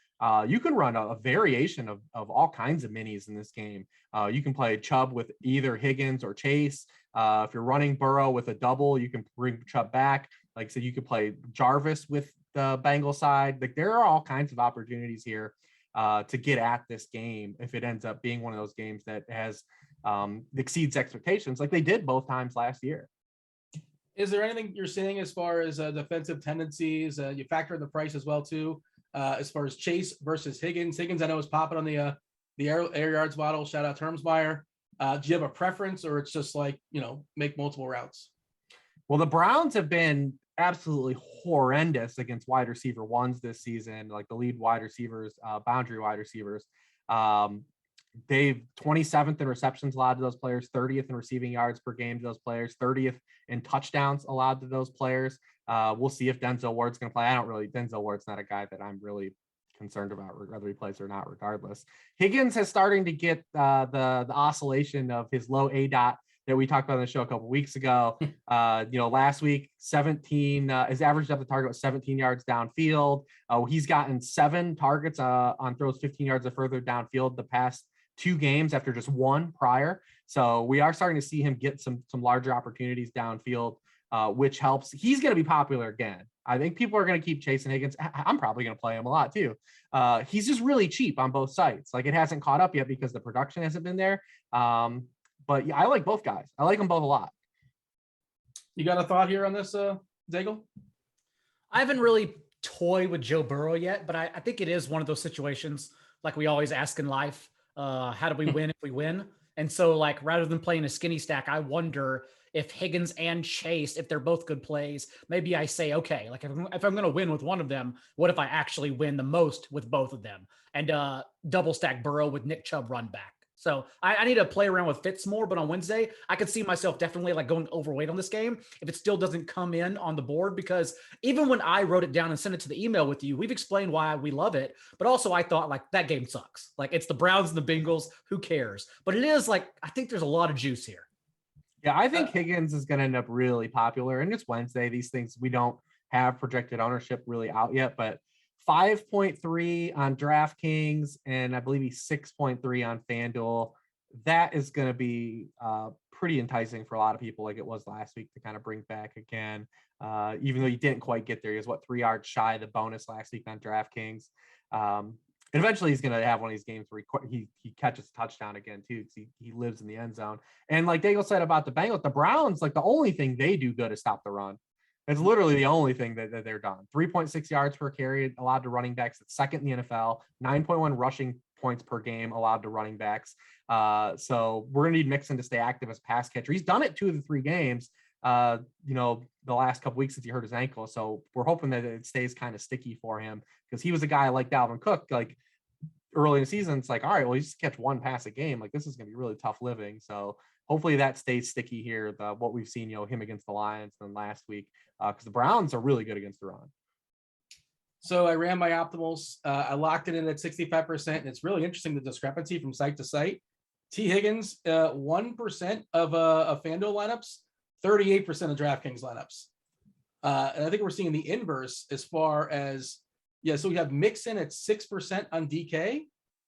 you can run a variation of all kinds of minis in this game. You can play Chubb with either Higgins or Chase. If you're running Burrow with a double, you can bring Chubb back. Like I said, you could play Jarvis with the Bengal side. Like there are all kinds of opportunities here to get at this game if it ends up being one of those games that has exceeds expectations like they did both times last year. Is there anything you're seeing as far as defensive tendencies? You factor in the price as well too. As far as Chase versus Higgins. Higgins, I know, is popping on the air yards model. Shout out Termsmeyer. Do you have a preference, or it's just like, make multiple routes? Well, the Browns have been absolutely horrendous against wide receiver ones this season, like the lead wide receivers, boundary wide receivers. They've 27th in receptions allowed to those players, 30th in receiving yards per game to those players, 30th in touchdowns allowed to those players. We'll see if Denzel Ward's going to play. Denzel Ward's not a guy that I'm really concerned about whether he plays or not, regardless. Higgins is starting to get the oscillation of his low ADOT that we talked about on the show a couple weeks ago. Last week, 17, his average depth of target was 17 yards downfield. He's gotten 7 targets on throws 15 yards or further downfield the past 2 games after just 1 prior. So we are starting to see him get some larger opportunities downfield, which helps. He's going to be popular again. I think people are going to keep chasing Higgins. I'm probably going to play him a lot too. He's just really cheap on both sides. Like it hasn't caught up yet because the production hasn't been there. But yeah, I like both guys. I like them both a lot. You got a thought here on this, Daigle? I haven't really toyed with Joe Burrow yet, but I think it is one of those situations like we always ask in life. How do we win if we win? And so like, rather than playing a skinny stack, I wonder if Higgins and Chase, if they're both good plays, maybe I say, okay, like if I'm going to win with one of them, what if I actually win the most with both of them? And double stack Burrow with Nick Chubb run back. So I need to play around with fits more, but on Wednesday, I could see myself definitely like going overweight on this game if it still doesn't come in on the board, because even when I wrote it down and sent it to the email with you, we've explained why we love it. But also I thought like that game sucks. Like it's the Browns and the Bengals, who cares? But it is like, I think there's a lot of juice here. Yeah, I think Higgins is going to end up really popular. And it's Wednesday. These things, we don't have projected ownership really out yet, but 5.3 on DraftKings, and I believe he's 6.3 on FanDuel. that is going to be pretty enticing for a lot of people, like it was last week, to kind of bring back again. Even though you didn't quite get there, he was 3 yards shy of the bonus last week on DraftKings. And eventually he's going to have one of these games where he catches a touchdown again too, because he lives in the end zone. And like Daigle said about the Bengals, the Browns, like the only thing they do good is stop the run. It's literally the only thing that they're done. 3.6 yards per carry allowed to running backs. It's second in the NFL. 9.1 rushing points per game allowed to running backs. So we're going to need Mixon to stay active as a pass catcher. He's done it 2 of the 3 games, the last couple weeks since he hurt his ankle. So we're hoping that it stays kind of sticky for him, because he was a guy like Dalvin Cook, like early in the season. It's like, all right, well, you just catch 1 pass a game. Like, this is going to be really tough living. So hopefully that stays sticky here. What we've seen, him against the Lions and then last week, because the Browns are really good against the run. So I ran my optimals. I locked it in at 65%. And it's really interesting, the discrepancy from site to site. T. Higgins, 1% of FanDuel lineups, 38% of DraftKings lineups. And I think we're seeing the inverse as far as, so we have Mixon at 6% on DK.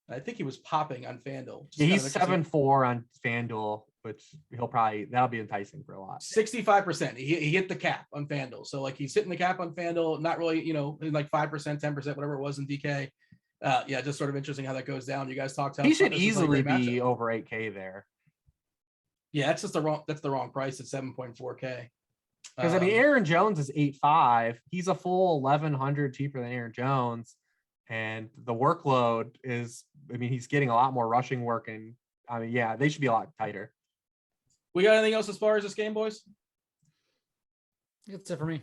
I think he was popping on FanDuel. Yeah, he's 7-4 on FanDuel, which that'll be enticing for a lot. 65%. He hit the cap on FanDuel. So like he's hitting the cap on FanDuel, not really, like 5%, 10%, whatever it was in DK. Just sort of interesting how that goes down. You guys talked about he should easily be over 8K there. Yeah, that's the wrong price at 7.4K. Because Aaron Jones is 8.5. He's a full 1,100 cheaper than Aaron Jones. And the workload is, he's getting a lot more rushing work, and they should be a lot tighter. We got anything else as far as this game, boys? That's it for me.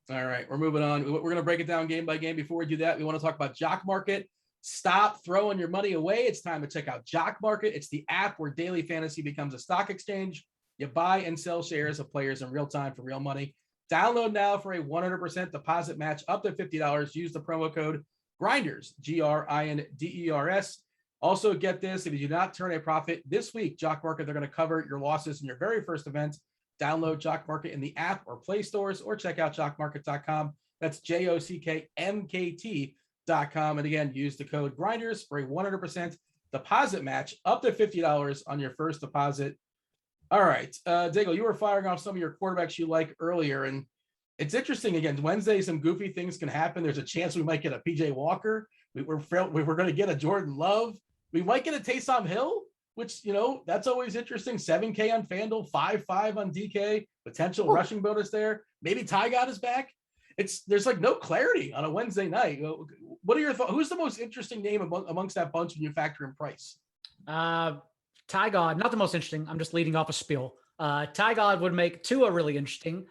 All right, we're moving on. We're going to break it down game by game. Before we do that, we want to talk about Jock Market. Stop throwing your money away. It's time to check out Jock Market. It's the app where daily fantasy becomes a stock exchange. You buy and sell shares of players in real time for real money. Download now for a 100% deposit match up to $50. Use the promo code GRINDERS, GRINDERS. Also, get this: if you do not turn a profit this week, Jock Market, they're going to cover your losses in your very first event. Download Jock Market in the app or Play stores, or check out jockmarket.com. That's JOCKMKT.com. And again, use the code GRINDERS for a 100% deposit match up to $50 on your first deposit. All right, Daigle, you were firing off some of your quarterbacks you like earlier, and it's interesting. Again, Wednesday, some goofy things can happen. There's a chance we might get a PJ Walker. We're going to get a Jordan Love. We might get a Taysom Hill, which, that's always interesting. 7K on FanDuel, 5.5 on DK, potential rushing bonus there. Maybe Ty God is back. There's like no clarity on a Wednesday night. What are your thoughts? Who's the most interesting name amongst that bunch when you factor in price? Ty God, not the most interesting. I'm just leading off a spiel. Ty God would make Tua really interesting.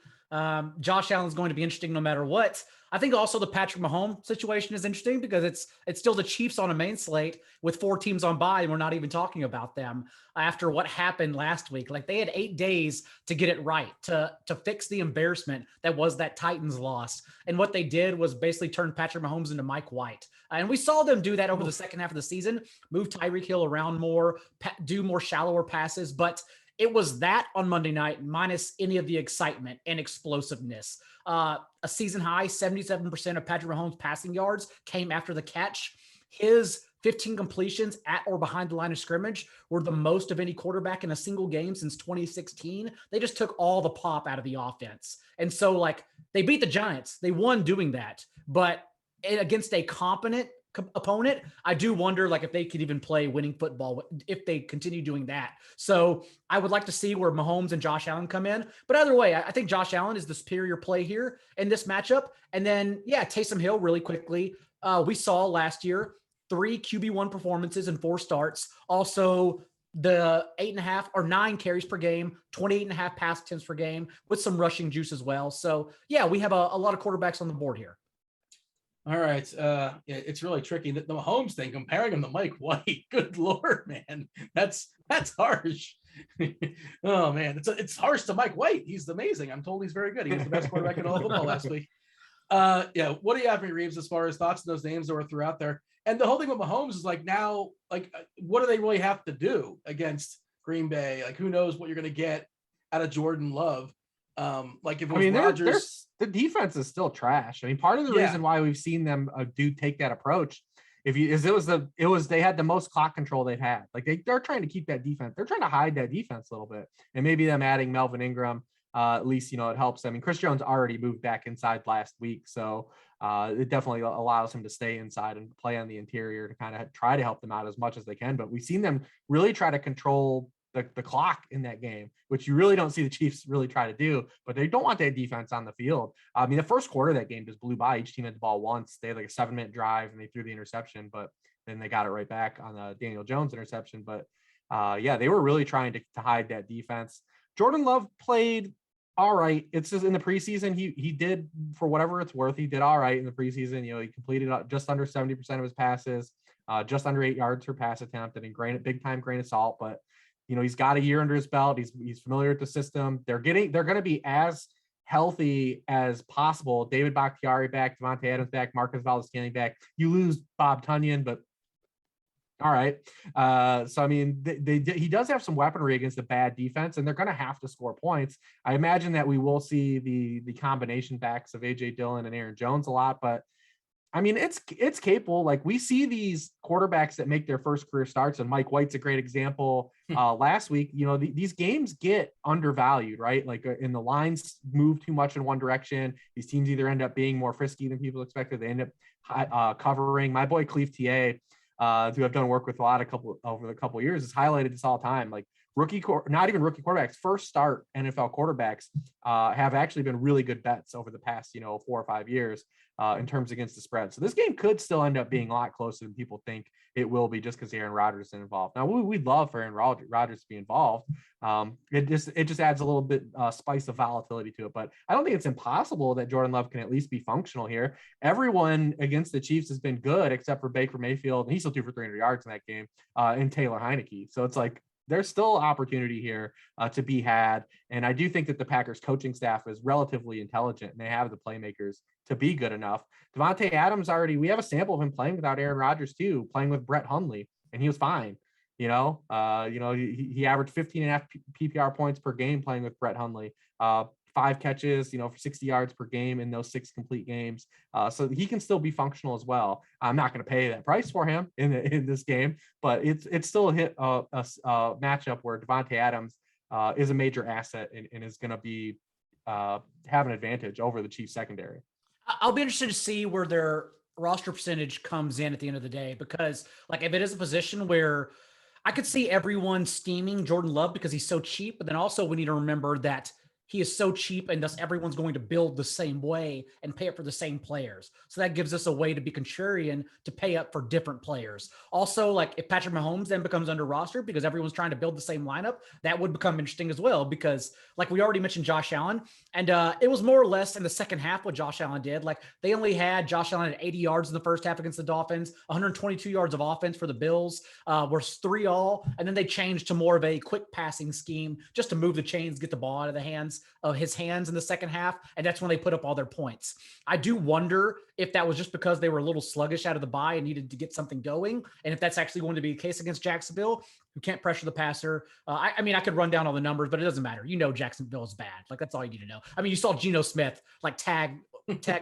Josh Allen's going to be interesting no matter what. I think also the Patrick Mahomes situation is interesting because it's still the Chiefs on a main slate with 4 teams on bye, and we're not even talking about them after what happened last week. Like, they had 8 days to get it right, to fix the embarrassment that was that Titans loss. And what they did was basically turn Patrick Mahomes into Mike White. And we saw them do that over the second half of the season, move Tyreek Hill around more, do more shallower passes, but it was that on Monday night minus any of the excitement and explosiveness. A season high, 77% of Patrick Mahomes' passing yards came after the catch. His 15 completions at or behind the line of scrimmage were the most of any quarterback in a single game since 2016. They just took all the pop out of the offense. And so, they beat the Giants. They won doing that. But against a competent opponent, I do wonder if they could even play winning football if they continue doing that. So I would like to see where Mahomes and Josh Allen come in. But either way, I think Josh Allen is the superior play here in this matchup. And then, Taysom Hill really quickly. We saw last year 3 QB1 performances and 4 starts. Also, the 8.5 or 9 carries per game, 28.5 pass attempts per game with some rushing juice as well. So we have a lot of quarterbacks on the board here. All right. It's really tricky. The Mahomes thing, comparing him to Mike White. Good Lord, man. That's harsh. Oh, man. It's harsh to Mike White. He's amazing. I'm told he's very good. He was the best quarterback in all football last week. What do you have for me, Reeves, as far as thoughts on those names that were through out there? And the whole thing with Mahomes is now, what do they really have to do against Green Bay? Who knows what you're going to get out of Jordan Love? If it was Rodgers, the defense is still trash. Part of the reason why we've seen them take that approach they had the most clock control they've had. Like they're trying to keep that defense. They're trying to hide that defense a little bit, and maybe them adding Melvin Ingram, at least, it helps. I mean, Chris Jones already moved back inside last week, so it definitely allows him to stay inside and play on the interior to kind of try to help them out as much as they can. But we've seen them really try to control the clock in that game, which you really don't see the Chiefs really try to do, but they don't want that defense on the field. I mean, the first quarter of that game just blew by. Each team had the ball once. They had like a 7-minute drive and they threw the interception, but then they got it right back on the Daniel Jones interception. But they were really trying to hide that defense. Jordan Love played all right. It's just in the preseason, he did, for whatever it's worth, he did all right in the preseason. He completed just under 70% of his passes, just under 8 yards per pass attempt, and big time grain of salt. But he's got a year under his belt. He's familiar with the system. They're going to be as healthy as possible. David Bakhtiari back, Devontae Adams back, Marcus Valdes-Scantling back. You lose Bob Tunyon, but all right. So I mean, he does have some weaponry against a bad defense, and they're going to have to score points. I imagine that we will see the combination backs of AJ Dillon and Aaron Jones a lot, but I mean, it's capable. Like, we see these quarterbacks that make their first career starts, and Mike White's a great example. Last week, these games get undervalued, right? Like, and the lines move too much in one direction. These teams either end up being more frisky than people expected. They end up covering. My boy Cleve TA, who I've done work with a lot over the couple of years, has highlighted this all the time. Like, not even rookie quarterbacks, first start NFL quarterbacks have actually been really good bets over the past 4 or 5 years in terms against the spread. So this game could still end up being a lot closer than people think it will be, just because Aaron Rodgers is involved. Now, we'd love for Aaron Rodgers to be involved. It just adds a little bit spice of volatility to it. But I don't think it's impossible that Jordan Love can at least be functional here. Everyone against the Chiefs has been good except for Baker Mayfield, and he still threw for 300 yards in that game, and Taylor Heineke. So it's like, there's still opportunity here to be had. And I do think that the Packers coaching staff is relatively intelligent, and they have the playmakers to be good enough. Devontae Adams we have a sample of him playing without Aaron Rodgers too, playing with Brett Hundley, and he was fine. He averaged 15.5 PPR points per game playing with Brett Hundley. 5 catches, for 60 yards per game in those 6 complete games. So he can still be functional as well. I'm not going to pay that price for him in this game, but it's still a matchup where Devontae Adams is a major asset and is going to be have an advantage over the Chiefs secondary. I'll be interested to see where their roster percentage comes in at the end of the day, because like, if it is a position where I could see everyone steaming Jordan Love because he's so cheap, but then also we need to remember that he is so cheap, and thus everyone's going to build the same way and pay up for the same players. So that gives us a way to be contrarian to pay up for different players. Also, like, if Patrick Mahomes then becomes under roster because everyone's trying to build the same lineup, that would become interesting as well, because like we already mentioned Josh Allen, and it was more or less in the second half what Josh Allen did. Like, they only had Josh Allen at 80 yards in the first half against the Dolphins, 122 yards of offense for the Bills, were 3-all, and then they changed to more of a quick passing scheme just to move the chains, get the ball out of the hands of his hands in the second half, and that's when they put up all their points. I do wonder if that was just because they were a little sluggish out of the bye and needed to get something going, and if that's actually going to be the case against Jacksonville, who can't pressure the passer. I mean, I could run down all the numbers, but it doesn't matter. Jacksonville is bad. Like, that's all you need to know. I mean, you saw Geno Smith like tag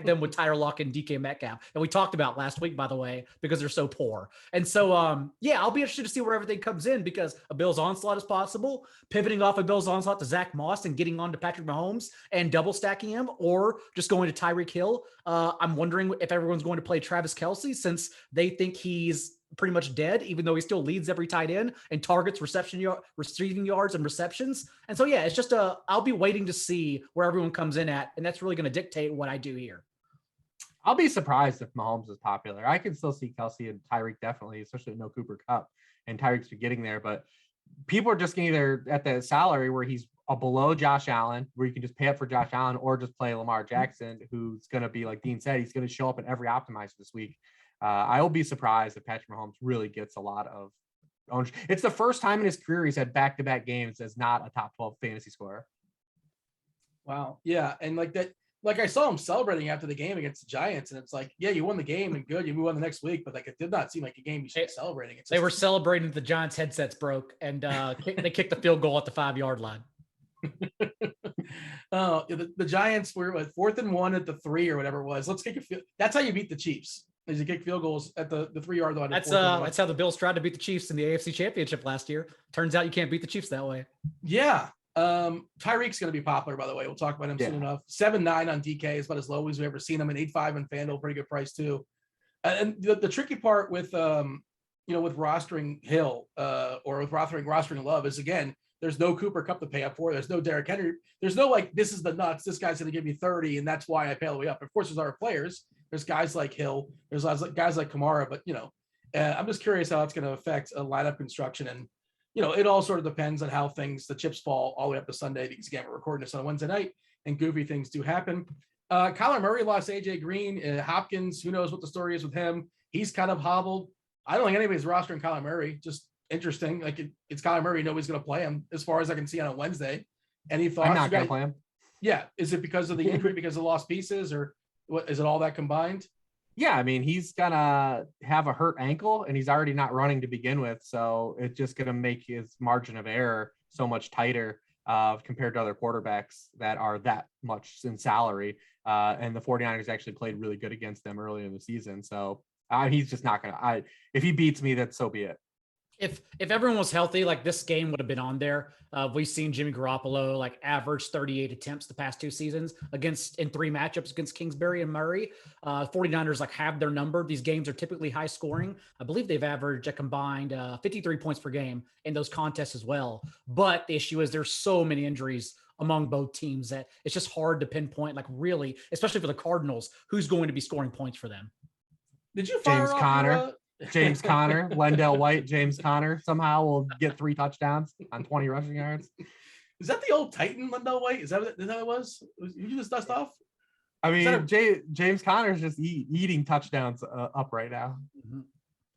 them with Tyler Lockett and DK Metcalf, and we talked about last week, by the way, because they're so poor. And so, I'll be interested to see where everything comes in, because a Bills onslaught is possible, pivoting off a Bills onslaught to Zach Moss and getting on to Patrick Mahomes and double stacking him, or just going to Tyreek Hill. I'm wondering if everyone's going to play Travis Kelce, since they think he's pretty much dead, even though he still leads every tight end and targets receiving yards and receptions. And so, it's just I'll be waiting to see where everyone comes in at, and that's really going to dictate what I do here. I'll be surprised if Mahomes is popular. I can still see Kelce and Tyreek definitely, especially no Cooper Kupp, and Tyreek's getting there. But people are just getting there at the salary where he's below Josh Allen, where you can just pay up for Josh Allen or just play Lamar Jackson, who's going to be, like Dean said, he's going to show up in every optimizer this week. I will be surprised if Patrick Mahomes really gets a lot of ownership. It's the first time in his career he's had back-to-back games as not a top 12 fantasy scorer. Wow. Yeah. And like that, like, I saw him celebrating after the game against the Giants, and it's like, yeah, you won the game and good, you move on the next week, but like, it did not seem like a game you should be celebrating. They were celebrating the Giants' headsets broke, and they kicked the field goal at the 5-yard line. The Giants were at 4th and 1 at the 3 or whatever it was. Let's kick a field. That's how you beat the Chiefs. As he kicked field goals at the 3-yard line. That's how the Bills tried to beat the Chiefs in the AFC Championship last year. Turns out you can't beat the Chiefs that way. Yeah. Tyreek's going to be popular, by the way. We'll talk about him soon enough. 7.9 on DK is about as low as we've ever seen him. And 8.5 on FanDuel, pretty good price too. And the tricky part with with rostering Hill or with rostering Love is, again, there's no Cooper Kupp to pay up for. There's no Derrick Henry. There's no this is the nuts. This guy's going to give me 30, and that's why I pay all the way up. Of course, there's other players. There's guys like Hill. There's guys like Kamara. But I'm just curious how it's going to affect a lineup construction. And it all sort of depends on how the chips fall all the way up to Sunday, because again, we're recording this on a Wednesday night, and goofy things do happen. Kyler Murray lost AJ Green. Hopkins, who knows what the story is with him? He's kind of hobbled. I don't think anybody's rostering Kyler Murray. Just interesting. It's Kyler Murray. Nobody's going to play him as far as I can see on a Wednesday. Any thoughts? I'm not going to play him. Yeah. Is it because of the injury, because of lost pieces, or what? Is it all that combined? Yeah. I mean, he's going to have a hurt ankle, and he's already not running to begin with. So it's just going to make his margin of error so much tighter compared to other quarterbacks that are that much in salary. And the 49ers actually played really good against them early in the season. So he's just not going to, if he beats me, that's so be it. If everyone was healthy, this game would have been on there. We've seen Jimmy Garoppolo average 38 attempts the past 2 seasons in 3 matchups against Kingsbury and Murray. 49ers have their number. These games are typically high scoring. I believe they've averaged a combined 53 points per game in those contests as well. But the issue is there's so many injuries among both teams that it's just hard to pinpoint, really, especially for the Cardinals, who's going to be scoring points for them. Did you fire James Conner? James Conner, Wendell White, James Conner somehow will get 3 touchdowns on 20 rushing yards. Is that the old Titan Wendell White? Is that what it was? You just dust off? I mean, James Conner's just eating touchdowns up right now. Mm-hmm.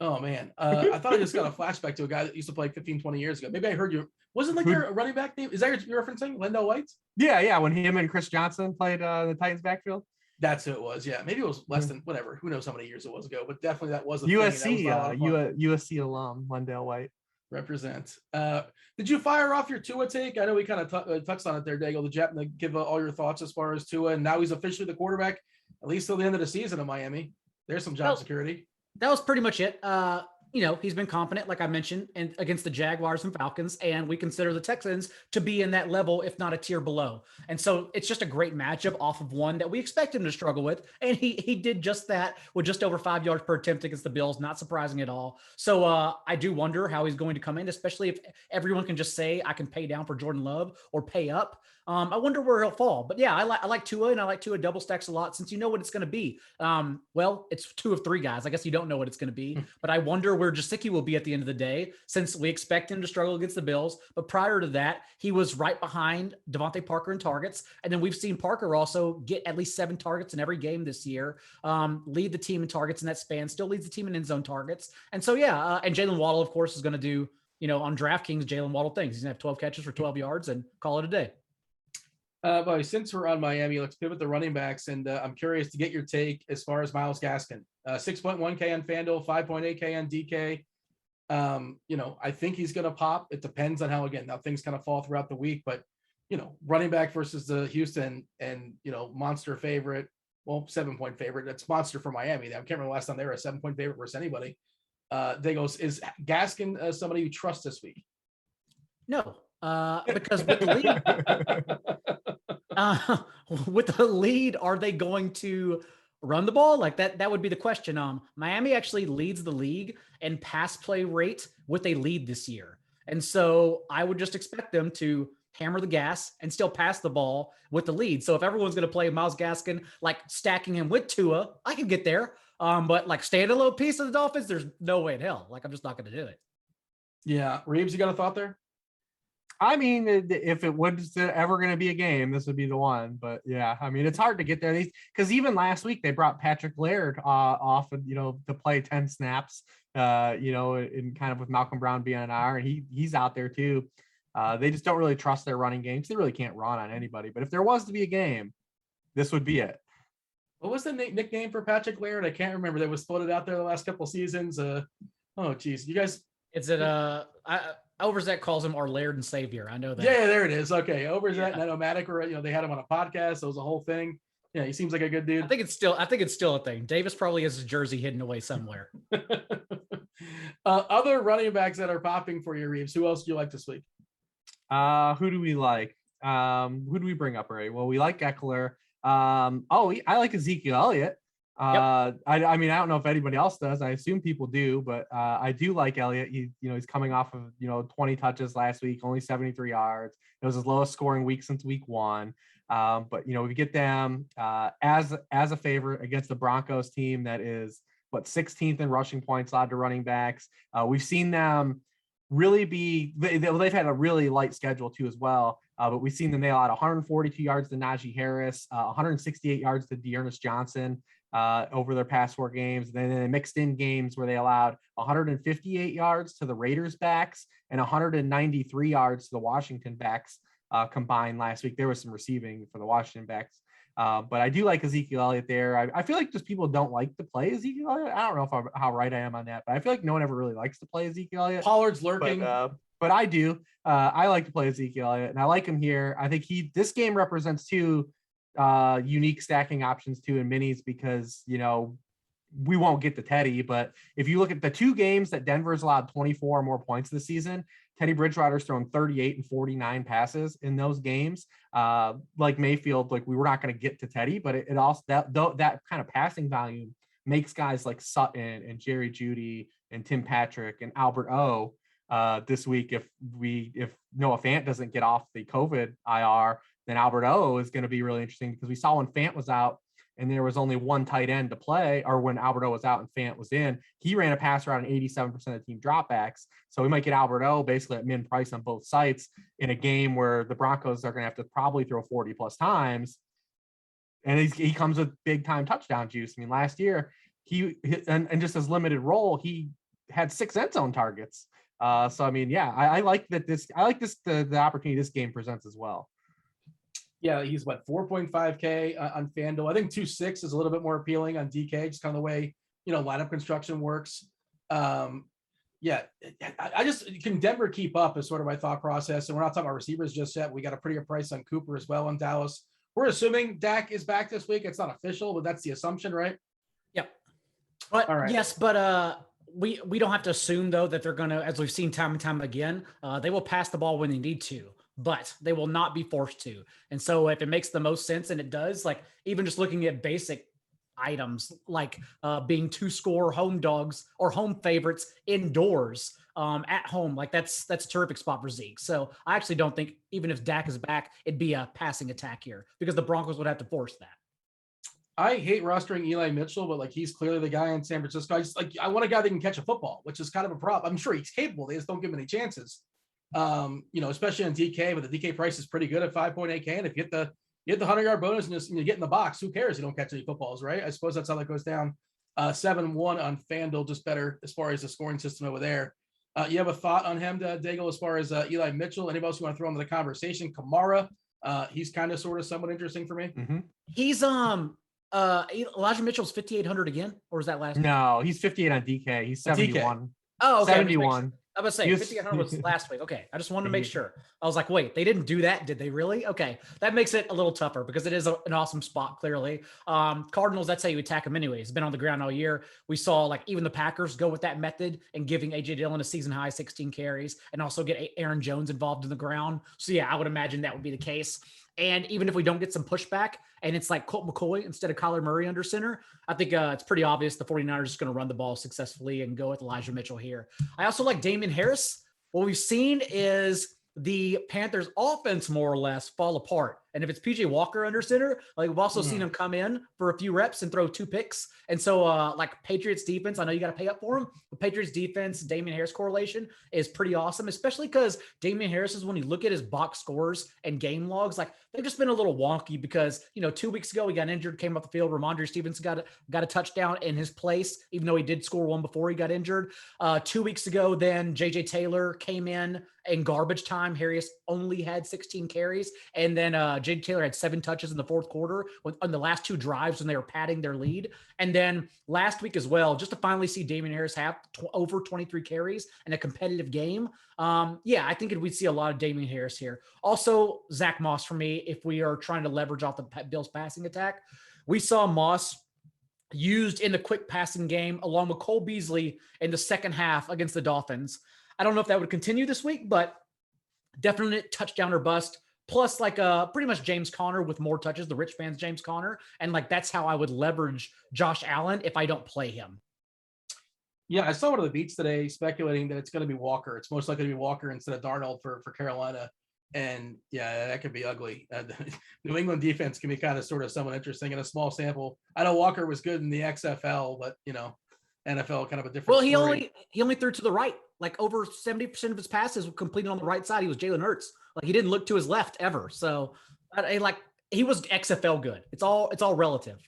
Oh, man. I thought I just got a flashback to a guy that used to play 15, 20 years ago. Maybe I heard you. Wasn't there a running back name? Is that you're referencing? Wendell White? Yeah. When him and Chris Johnson played the Titans backfield. That's who it was. Yeah, maybe it was less than whatever. Who knows how many years it was ago? But definitely that was a USC. USC alum Wendell White represents. Did you fire off your Tua take? I know we kind of touched on it there, Daigle. Did you give all your thoughts as far as Tua? And now he's officially the quarterback, at least till the end of the season in Miami. There's some job security. That was pretty much it. He's been competent, like I mentioned, and against the Jaguars and Falcons, and we consider the Texans to be in that level, if not a tier below. And so it's just a great matchup off of one that we expect him to struggle with. And he did just that with just over 5 yards per attempt against the Bills. Not surprising at all. So I do wonder how he's going to come in, especially if everyone can just say, I can pay down for Jordan Love or pay up. I wonder where he'll fall. But yeah, I like Tua, and I like Tua double stacks a lot since you know what it's going to be. It's 2 of 3 guys. I guess you don't know what it's going to be, but I wonder where Gesicki will be at the end of the day, since we expect him to struggle against the Bills. But prior to that, he was right behind Devontae Parker in targets. And then we've seen Parker also get at least 7 targets in every game this year, lead the team in targets in that span, still leads the team in end zone targets. And so, and Jalen Waddle, of course, is going to do, on DraftKings, Jalen Waddle things. He's going to have 12 catches for 12 yards and call it a day. But since we're on Miami, let's pivot the running backs, and I'm curious to get your take as far as Myles Gaskin. 6.1K on FanDuel, 5.8K on DK. I think he's going to pop. It depends on how things kind of fall throughout the week, but running back versus the Houston and monster favorite, 7-point favorite. That's monster for Miami. I can't remember the last time they were a 7-point favorite versus anybody. Is Gaskin somebody you trust this week? No, because with the lead, are they going to run the ball like that? That would be the question. Miami actually leads the league in pass play rate with a lead this year. And so I would just expect them to hammer the gas and still pass the ball with the lead. So if everyone's going to play Myles Gaskin, stacking him with Tua, I can get there. But standalone piece of the Dolphins, there's no way in hell. I'm just not going to do it. Yeah. Reeves, you got a thought there? I mean, if it was ever going to be a game, this would be the one. But yeah, I mean, it's hard to get there. Because even last week they brought Patrick Laird off, to play 10 snaps, in kind of with Malcolm Brown being on IR, and he's out there too. They just don't really trust their running game because they really can't run on anybody. But if there was to be a game, this would be it. What was the nickname for Patrick Laird? I can't remember. That was floated out there the last couple of seasons. Oh, geez, you guys. Is it Overzet calls him our Laird and Savior. I know that. Yeah, there it is. Okay, Overzet and Nomadic were, they had him on a podcast. It was a whole thing. Yeah, he seems like a good dude. I think it's still a thing. Davis probably has his jersey hidden away somewhere. Other running backs that are popping for you, Reeves. Who else do you like this week? Who do we like? Who do we bring up already? Well, we like Eckler. I like Ezekiel Elliott. I mean, I don't know if anybody else does. I assume people do, but I do like Elliott. He's coming off of 20 touches last week, only 73 yards. It was his lowest scoring week since week 1. But we get them as a favorite against the Broncos team that is 16th in rushing points allowed to running backs. We've seen them really they've had a really light schedule too as well. But we've seen them nail out 142 yards to Najee Harris, 168 yards to Dearness Johnson over their past 4 games. Then they mixed in games where they allowed 158 yards to the Raiders backs and 193 yards to the Washington backs combined last week. There was some receiving for the Washington backs. But I do like Ezekiel Elliott there. I feel like just people don't like to play Ezekiel Elliott. I don't know how right I am on that, but I feel like no one ever really likes to play Ezekiel Elliott. Pollard's lurking. But I do. I like to play Ezekiel Elliott, and I like him here. I think this game represents 2 unique stacking options too in minis because, we won't get to Teddy, but if you look at the 2 games that Denver's allowed 24 or more points this season, Teddy Bridgewater's thrown 38 and 49 passes in those games. Like Mayfield, we were not going to get to Teddy, but it also that kind of passing volume makes guys like Sutton and Jerry Jeudy and Tim Patrick and Albert O this week. If Noah Fant doesn't get off the COVID IR, then Albert O is going to be really interesting because we saw when Fant was out and there was only 1 tight end to play, or when Albert O was out and Fant was in, he ran a pass route on 87% of team dropbacks. So we might get Albert O basically at min price on both sites in a game where the Broncos are going to have to probably throw 40 plus times. And he comes with big time touchdown juice. I mean, last year and just his limited role, he had 6 end zone targets. So I mean, yeah, I like that. The opportunity this game presents as well. Yeah, he's 4.5K on FanDuel. I think 2.6 is a little bit more appealing on DK, just kind of the way lineup construction works. I just can Denver keep up is sort of my thought process. And we're not talking about receivers just yet. We got a prettier price on Cooper as well in Dallas. We're assuming Dak is back this week. It's not official, but that's the assumption, right? Yep. But all right. Yes, but we don't have to assume though that they're gonna, as we've seen time and time again, they will pass the ball when they need to, but they will not be forced to. And so if it makes the most sense, and it does, even just looking at basic items being 2-score home dogs or home favorites indoors at home, that's a terrific spot for Zeke. So I actually don't think even if Dak is back, it'd be a passing attack here because the Broncos would have to force that. I hate rostering Eli Mitchell, but he's clearly the guy in San Francisco. I want a guy that can catch a football, which is kind of a problem. I'm sure he's capable. They just don't give him any chances. Especially on DK, but the DK price is pretty good at 5.8K. And if you get the 100-yard bonus and you get in the box, who cares? You don't catch any footballs, right? I suppose that's how that goes down. 7-1 on FanDuel, just better as far as the scoring system over there. You have a thought on him, Daigle, as far as Eli Mitchell? Anybody else you want to throw into the conversation? Kamara, he's kind of sort of somewhat interesting for me. Mm-hmm. He's Elijah Mitchell's 5,800 again, or was that last? No, he's 58 on DK. He's 71. DK. Oh, okay. 71. I was saying 5,800 was last week. Okay, I just wanted to make sure. I was like, wait, they didn't do that, did they really? Okay, that makes it a little tougher because it is an awesome spot. Clearly, Cardinals. That's how you attack them anyway. He's been on the ground all year. We saw even the Packers go with that method and giving AJ Dillon a season high 16 carries and also get Aaron Jones involved in the ground. So yeah, I would imagine that would be the case. And even if we don't get some pushback and it's Colt McCoy instead of Kyler Murray under center, I think it's pretty obvious the 49ers are just going to run the ball successfully and go with Elijah Mitchell here. I also like Damian Harris. What we've seen is the Panthers offense more or less fall apart. And if it's PJ Walker under center, we've also seen him come in for a few reps and throw 2 picks. And so Patriots defense, I know you got to pay up for him, but Patriots defense, Damian Harris correlation is pretty awesome, especially because Damian Harris is, when you look at his box scores and game logs, they've just been a little wonky because, 2 weeks ago he got injured, came off the field. Ramondre Stevenson got a touchdown in his place, even though he did score one before he got injured. 2 weeks ago, then JJ Taylor came in garbage time. Harris only had 16 carries. And then Jake Taylor had 7 touches in the fourth quarter on the last 2 drives when they were padding their lead. And then last week as well, just to finally see Damien Harris have over 23 carries in a competitive game. I think we'd see a lot of Damien Harris here. Also, Zach Moss for me, if we are trying to leverage off the Bills passing attack. We saw Moss used in the quick passing game along with Cole Beasley in the second half against the Dolphins. I don't know if that would continue this week, but definite touchdown or bust. Plus, like pretty much James Conner with more touches, the Rich fans James Conner. And like that's how I would leverage Josh Allen if I don't play him. Yeah, I saw one of the beats today speculating that it's going to be Walker. It's most likely to be Walker instead of Darnold for Carolina. And yeah, that could be ugly. New England defense can be kind of sort of somewhat interesting in a small sample. I know Walker was good in the XFL, but NFL kind of a different. Well, story. he only threw to the right. Like over 70% of his passes were completed on the right side. He was Jalen Hurts. Like he didn't look to his left ever. So he was XFL good. It's all relative.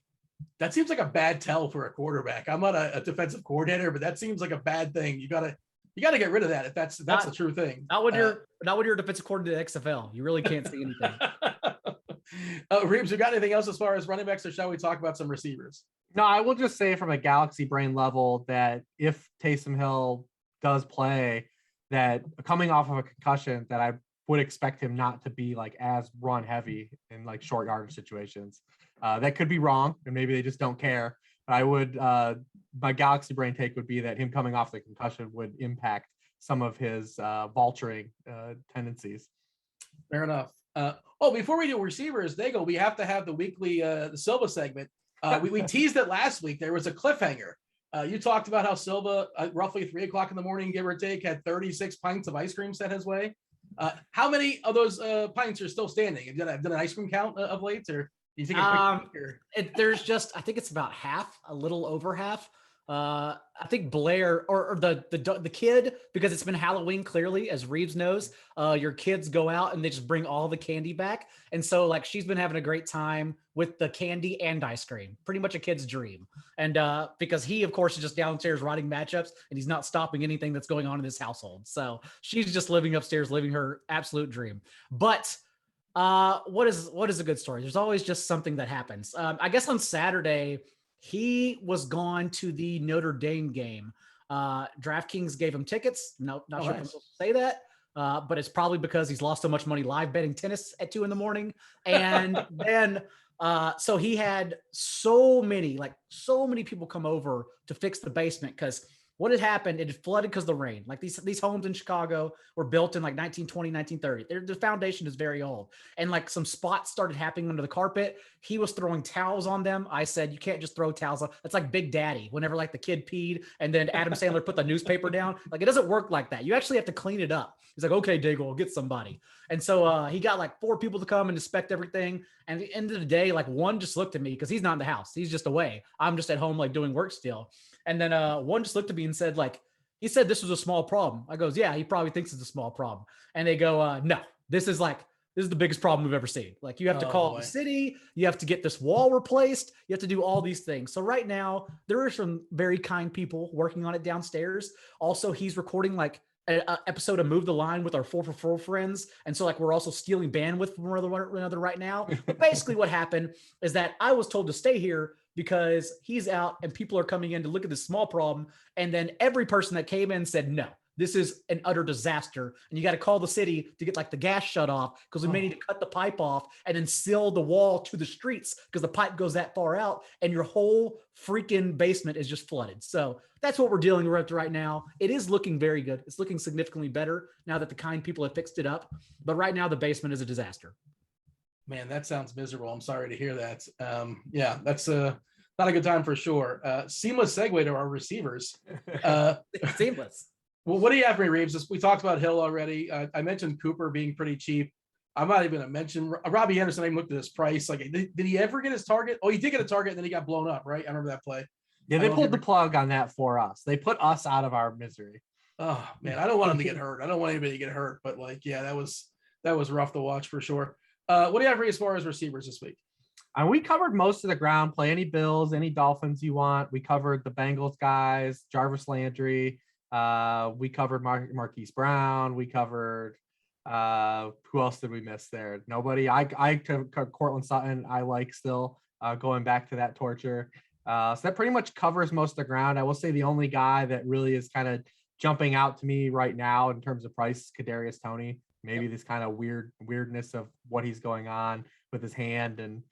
That seems like a bad tell for a quarterback. I'm not a defensive coordinator, but that seems like a bad thing. You gotta get rid of that if that's the true thing. Not when you're a defensive coordinator to XFL. You really can't see anything. Reeves, you got anything else as far as running backs, or shall we talk about some receivers? No, I will just say from a Galaxy brain level that if Taysom Hill does play, that coming off of a concussion, that I would expect him not to be like as run heavy in like short yardage situations. That could be wrong, and maybe they just don't care. But I would, my Galaxy brain take would be that him coming off the concussion would impact some of his vulturing tendencies. Fair enough. Before we do receivers, Daigle, we have to have the weekly the Silva segment. We teased it last week. There was a cliffhanger. You talked about how Silva, roughly 3 o'clock in the morning, give or take, had 36 pints of ice cream sent his way. How many of those pints are still standing? Have you done an ice cream count of late, or do you think there's just, I think it's about half, a little over half. I think Blair or the kid, because it's been Halloween, clearly, as Reeves knows, your kids go out and they just bring all the candy back. And so like she's been having a great time with the candy and ice cream, pretty much a kid's dream. And because he, of course, is just downstairs writing matchups and he's not stopping anything that's going on in this household. So she's just living upstairs, living her absolute dream. But what is a good story? There's always just something that happens. I guess on Saturday, he was gone to the Notre Dame game. DraftKings gave him tickets. Nope, not sure if I'm supposed to say that. But it's probably because he's lost so much money live betting tennis at 2 a.m. And then, so he had so many people come over to fix the basement because what had happened, it had flooded because of the rain. Like these homes in Chicago were built in like 1920, 1930. The foundation is very old. And like some spots started happening under the carpet. He was throwing towels on them. I said, you can't just throw towels on. That's like Big Daddy. Whenever like the kid peed and then Adam Sandler put the newspaper down. Like it doesn't work like that. You actually have to clean it up. He's like, okay, Daigle, I'll get somebody. And so he got like 4 people to come and inspect everything. And at the end of the day, like one just looked at me because he's not in the house. He's just away. I'm just at home like doing work still. And then one just looked at me and said, like, he said this was a small problem. I goes, yeah, he probably thinks it's a small problem. And they go, no, this is the biggest problem we've ever seen. Like you have to call the city. You have to get this wall replaced. You have to do all these things. So right now there are some very kind people working on it downstairs. Also, he's recording like an episode of Move the Line with our 4 for 4 friends. And so like, we're also stealing bandwidth from one another right now. But basically what happened is that I was told to stay here because he's out and people are coming in to look at this small problem. And then every person that came in said, no, this is an utter disaster. And you got to call the city to get like the gas shut off because we may need to cut the pipe off and then seal the wall to the streets because the pipe goes that far out and your whole freaking basement is just flooded. So that's what we're dealing with right now. It is looking very good. It's looking significantly better now that the kind people have fixed it up. But right now the basement is a disaster. Man, that sounds miserable. I'm sorry to hear that. Yeah, that's not a good time for sure. Seamless segue to our receivers. Seamless. Well, what do you have for me, Reeves? We talked about Hill already. I mentioned Cooper being pretty cheap. I'm not even going to mention Robbie Anderson. I even looked at his price. Like, did he ever get his target? Oh, he did get a target, and then he got blown up, right? I remember that play. Yeah, they pulled the plug on that for us. They put us out of our misery. Oh man, I don't want him to get hurt. I don't want anybody to get hurt. But like, yeah, that was rough to watch for sure. What do you have for me as far as receivers this week? And we covered most of the ground. Play any Bills, any Dolphins you want. We covered the Bengals guys, Jarvis Landry. We covered Marquise Brown. We covered Who else did we miss there? Nobody. I took Cortland Sutton. I like still going back to that torture. So that pretty much covers most of the ground. I will say the only guy that really is kind of jumping out to me right now in terms of price is Kadarius Toney. Maybe this kind of weirdness of what he's going on with his hand and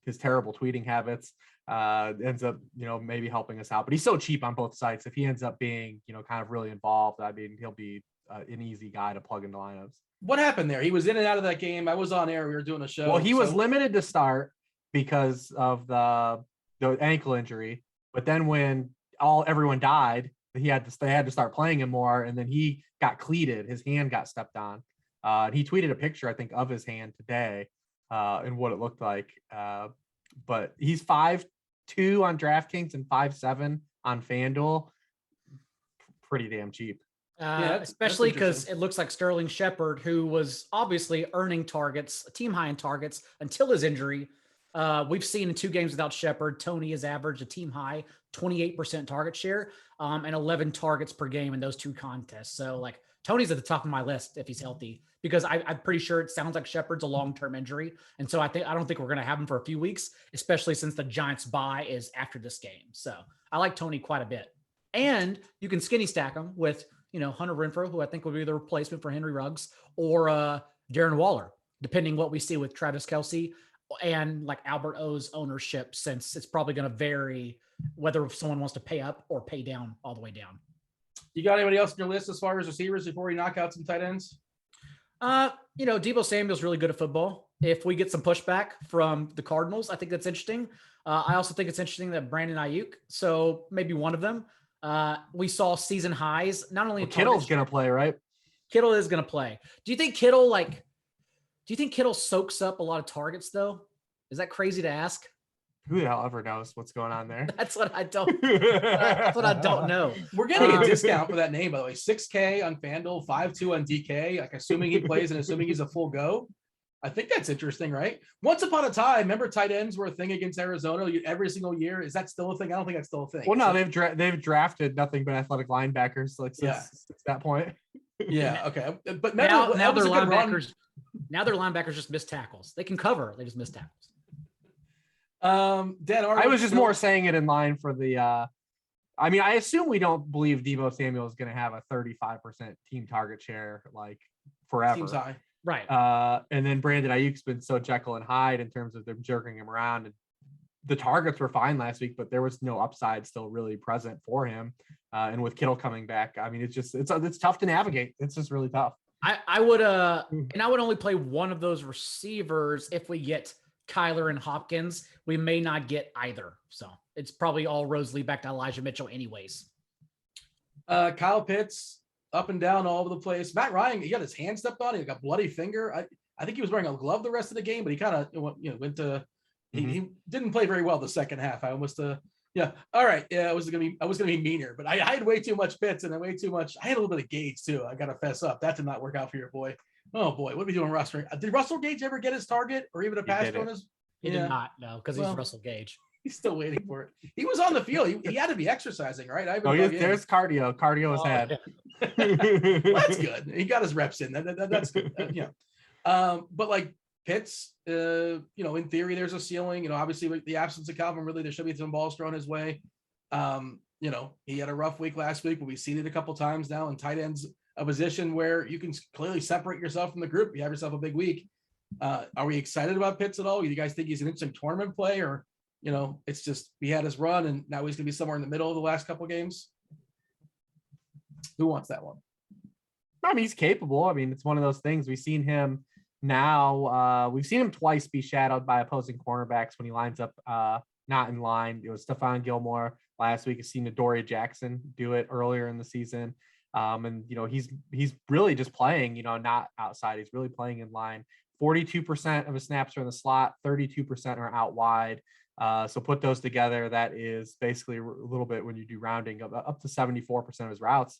his terrible tweeting habits ends up, maybe helping us out. But he's so cheap on both sides. If he ends up being, kind of really involved, I mean, he'll be an easy guy to plug into lineups. What happened there? He was in and out of that game. I was on air. We were doing a show. Well, he was limited to start because of the ankle injury. But then when everyone died, they had to start playing him more. And then he got cleated. His hand got stepped on. He tweeted a picture, I think, of his hand today and what it looked like. But he's 5'2" on DraftKings and 5'7" on FanDuel. Pretty damn cheap. Especially because it looks like Sterling Shepard, who was obviously earning targets, team high in targets until his injury. We've seen in 2 games without Shepard, Toney has averaged a team high 28% target share and 11 targets per game in those 2 contests. So like Toney's at the top of my list if he's healthy, because I'm pretty sure it sounds like Shepard's a long-term injury. And so I don't think we're going to have him for a few weeks, especially since the Giants bye is after this game. So I like Toney quite a bit. And you can skinny stack him with, Hunter Renfrow, who I think will be the replacement for Henry Ruggs, or Darren Waller, depending what we see with Travis Kelce and like Albert O's ownership, since it's probably going to vary whether someone wants to pay up or pay down all the way down. You got anybody else on your list as far as receivers before we knock out some tight ends? Deebo Samuel's really good at football. If we get some pushback from the Cardinals, I think that's interesting. I also think it's interesting that Brandon Ayuk, so maybe one of them. We saw season highs, not only Kittle's going to play, right? Kittle is going to play. Do you think Kittle soaks up a lot of targets though? Is that crazy to ask? Who the hell ever knows what's going on there? That's what I don't know. We're getting a discount for that name, by the way. $6K on FanDuel, 5.2 on DK. Like assuming he plays and assuming he's a full go. I think that's interesting, right? Once upon a time, remember tight ends were a thing against Arizona every single year. Is that still a thing? I don't think that's still a thing. Well, no, they've drafted nothing but athletic linebackers since that point. Yeah, okay. But now their linebackers just miss tackles. They can cover, they just miss tackles. Dan, I was just more saying it in line for the I assume we don't believe Deebo Samuel is going to have a 35% team target share like forever. Seems high. Right. And then Brandon Ayuk's been so Jekyll and Hyde in terms of them jerking him around. And the targets were fine last week, but there was no upside still really present for him. And with Kittle coming back, I mean, it's tough to navigate. It's just really tough. I would only play one of those receivers if we get Kyler and Hopkins. We may not get either. So it's probably all roads lead back to Elijah Mitchell anyways. Kyle Pitts, up and down all over the place. Matt Ryan, he got his hand stepped on. He got a bloody finger. I think he was wearing a glove the rest of the game, but he kind of went to. He didn't play very well the second half. I almost yeah. All right. Yeah, I was gonna be meaner, but I had way too much Pitts and way too much. I had a little bit of Gage too. I gotta fess up. That did not work out for your boy. Oh boy, what are we doing, Russell? Did Russell Gage ever get his target or even a pass on his? He did not. No, because he's Russell Gage. He's still waiting for it. He was on the field. He had to be exercising, right? There's cardio. Cardio is had. Well, that's good. He got his reps in. That's good. But like Pitts, in theory, there's a ceiling. Obviously with the absence of Calvin Ridley, there should be some balls thrown his way. He had a rough week last week, but we've seen it a couple times now. And tight ends, a position where you can clearly separate yourself from the group. You have yourself a big week. Are we excited about Pitts at all? Do you guys think he's an interesting tournament play, or it's just we had his run and now he's going to be somewhere in the middle of the last couple of games? Who wants that one? I mean, he's capable. I mean, it's one of those things. We've seen him now. We've seen him twice be shadowed by opposing cornerbacks when he lines up not in line. It was Stephon Gilmore last week. I've seen Adoree Jackson do it earlier in the season. And he's really just playing, not outside. He's really playing in line. 42% of his snaps are in the slot, 32% are out wide. So put those together, that is basically a little bit, when you do rounding, up to 74% of his routes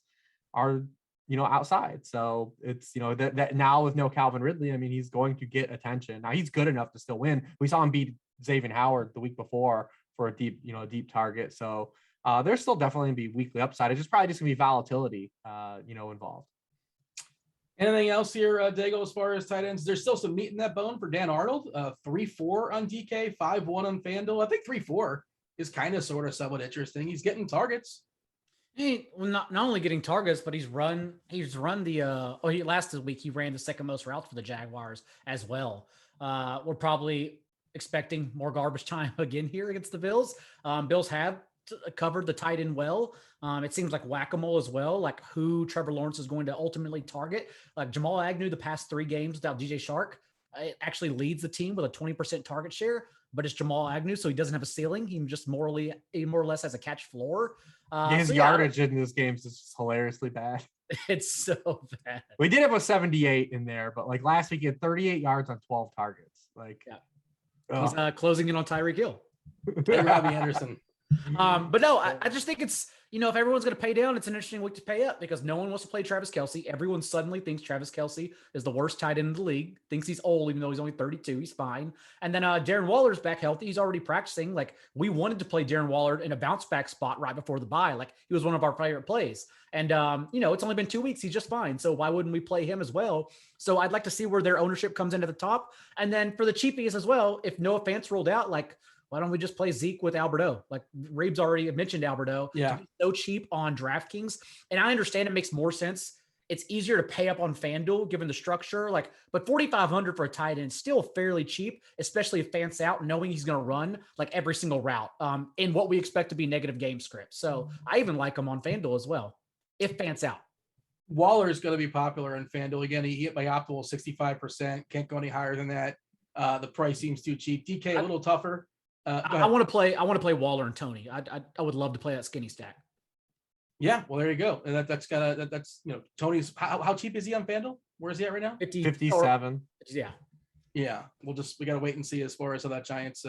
are, outside. So it's, that now with no Calvin Ridley, I mean, he's going to get attention. Now he's good enough to still win. We saw him beat Xavier Howard the week before for a deep target. So there's still definitely gonna be weekly upside. It's just probably just gonna be volatility, involved. Anything else here, Daigle, as far as tight ends? There's still some meat in that bone for Dan Arnold. 3-4 on DK, 5-1 on FanDuel. I think 3-4 is kind of sort of somewhat interesting. He's getting targets. Not only getting targets, but he's run the last week he ran the second most routes for the Jaguars as well. We're probably expecting more garbage time again here against the Bills. Bills have covered the tight end well. It seems like whack-a-mole as well, like who Trevor Lawrence is going to ultimately target. Like Jamal Agnew, the past 3 games without DJ Shark, it actually leads the team with a 20% target share, but it's Jamal Agnew, so he doesn't have a ceiling. He just more or less has a catch floor. His yardage in this game is just hilariously bad. It's so bad. We did have a 78 in there, but like last week he had 38 yards on 12 targets. Like, he's closing in on Tyreek Hill. Hey, Robbie Anderson. But no, I just think it's, if everyone's going to pay down, it's an interesting week to pay up because no one wants to play Travis Kelce. Everyone suddenly thinks Travis Kelce is the worst tight end in the league, thinks he's old, even though he's only 32. He's fine. And then Darren Waller's back healthy. He's already practicing. Like, we wanted to play Darren Waller in a bounce back spot right before the bye. Like, he was one of our favorite plays. And, it's only been 2 weeks. He's just fine. So why wouldn't we play him as well? So I'd like to see where their ownership comes into the top. And then for the cheapies as well, if Noah Fant's rolled out, like, why don't we just play Zeke with Alberto? Like Reeves already mentioned Alberto. Yeah. So cheap on DraftKings. And I understand it makes more sense. It's easier to pay up on FanDuel given the structure. But $4,500 for a tight end is still fairly cheap, especially if Fant's out, knowing he's going to run like every single route in what we expect to be negative game scripts. So I even like him on FanDuel as well, if Fant's out. Waller is going to be popular in FanDuel. Again, he hit my optimal 65%. Can't go any higher than that. The price seems too cheap. DK a little tougher. I want to play Waller and Tony. I would love to play that skinny stack. Yeah, well, there you go. And that's Tony's. How cheap is he on FanDuel? Where is he at right now? 57. Yeah. We got to wait and see as far as how that Giants.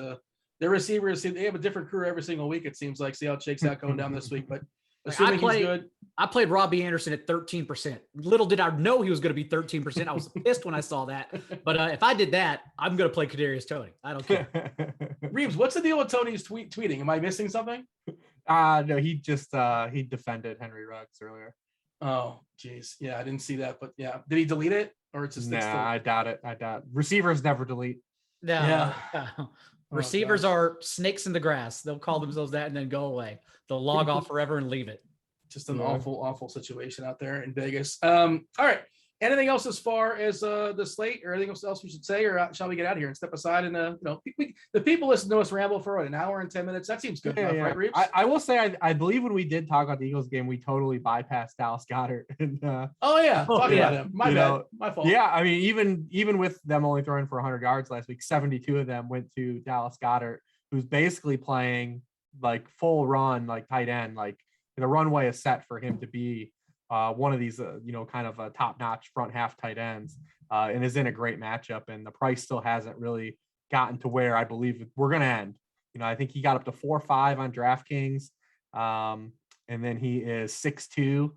Their receivers, they have a different crew every single week. It seems like. See how it shakes out going down this week, but. Assuming he's good. I played Robbie Anderson at 13%. Little did I know he was going to be 13%. I was pissed when I saw that. But if I did that, I'm going to play Kadarius Toney. I don't care. Reeves, what's the deal with Tony's tweeting? Am I missing something? No, he just he defended Henry Ruggs earlier. Oh, geez. Yeah, I didn't see that. But yeah, did he delete it or it's just? I doubt it. Receivers never delete. No. Yeah. Receivers are snakes in the grass. They'll call themselves that and then go away. They'll log off forever and leave it. Just an awful situation out there in Vegas. All right. Anything else as far as the slate or anything else we should say, or shall we get out of here and step aside and the people listen to us ramble for an hour and 10 minutes? That seems good enough, right, Reeves? I will say I believe when we did talk about the Eagles game, we totally bypassed Dallas Goedert. And, talking about him. My bad. My fault. Yeah, I mean, even with them only throwing for 100 yards last week, 72 of them went to Dallas Goedert, who's basically playing like full run, like tight end, like the runway is set for him to be one of these, kind of top-notch front half tight ends, and is in a great matchup. And the price still hasn't really gotten to where I believe we're going to end. I think he got up to 4-5 on DraftKings, and then he is 6'2",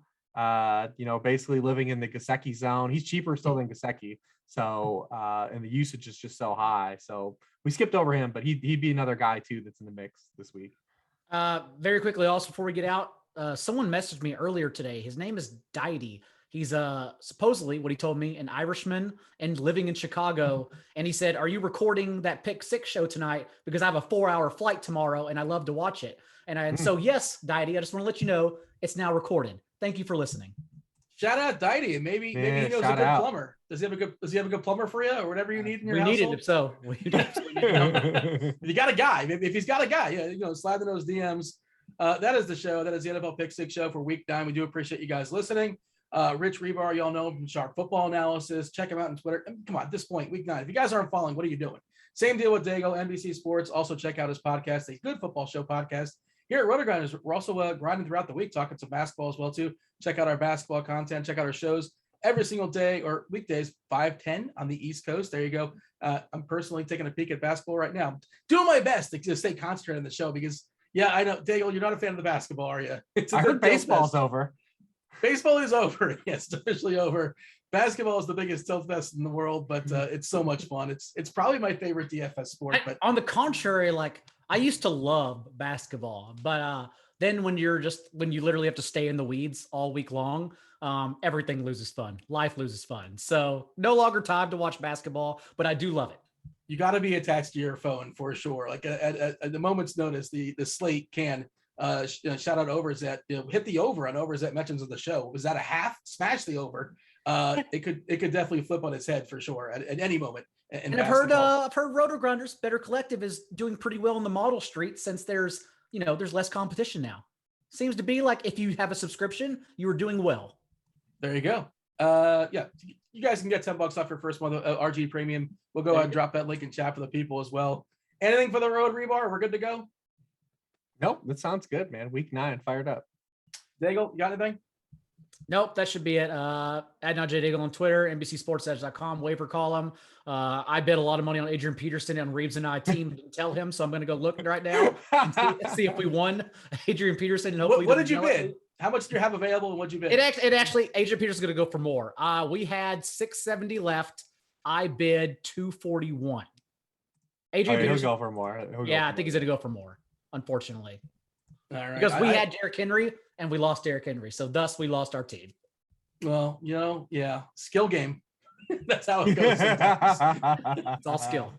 basically living in the Gesicki zone. He's cheaper still than Gesicki, so and the usage is just so high. So we skipped over him, but he'd be another guy too that's in the mix this week. Very quickly, also before we get out. Someone messaged me earlier today. His name is Daigle. He's supposedly, what he told me, an Irishman and living in Chicago. And he said, "Are you recording that Pick Six show tonight? Because I have a 4-hour flight tomorrow and I love to watch it." And so, yes, Daigle, I just want to let you know it's now recorded. Thank you for listening. Shout out Daigle. Maybe he knows a good plumber. Does he have a good plumber for you or whatever you need in your household? Needed it, so if you got a guy, if he's got a guy, slide in those DMs. That is the show. That is the NFL Pick Six show for week 9. We do appreciate you guys listening. Rich Hribar, y'all know him from Sharp Football Analysis. Check him out on Twitter. Come on, at this point, week 9. If you guys aren't following, what are you doing? Same deal with Daigle, NBC Sports. Also check out his podcast, a good football show podcast. Here at RotoGrinders, we're also grinding throughout the week, talking some basketball as well too. Check out our basketball content. Check out our shows every single day or weekdays, 5:10 on the East Coast. There you go. I'm personally taking a peek at basketball right now. Doing my best to stay concentrated on the show because, yeah, I know, Daigle, you're not a fan of the basketball, are you? I heard baseball's over. Baseball is over. Yes, it's officially over. Basketball is the biggest tilt fest in the world, but it's so much fun. It's probably my favorite DFS sport. But on the contrary, like I used to love basketball, but then when you literally have to stay in the weeds all week long, everything loses fun. Life loses fun. So no longer time to watch basketball, but I do love it. You got to be attached to your phone for sure. Like at the moment's notice, the slate can shout out Overzet, hit the over on Overzet mentions of the show. Was that a half? Smash the over. It could definitely flip on its head for sure at any moment. And I've heard RotoGrinders Better Collective is doing pretty well in the model street since there's less competition now. Seems to be like if you have a subscription, you are doing well. There you go. Yeah, you guys can get $10 off your first month of RG Premium. We'll go ahead and drop that link in chat for the people as well. Anything for the road, Hribar? We're good to go? Nope, that sounds good, man. Week 9, fired up. Daigle, you got anything? Nope, that should be it. At Daigle on Twitter, NBCSportsEdge.com, waiver column. I bet a lot of money on Adrian Peterson on Reeves and I team. Didn't tell him, so I'm going to go look right now and see if we won Adrian Peterson. And hopefully, what did you bid? How much do you have available, and what'd you bid? It actually Adrian Peterson's going to go for more. We had 670 left. I bid 241. Adrian Peterson he'll go for more. I think he's going to go for more. Unfortunately, all right, because we had Derrick Henry and we lost Derrick Henry, so thus we lost our team. Well, yeah, skill game. That's how it goes sometimes. It's all skill.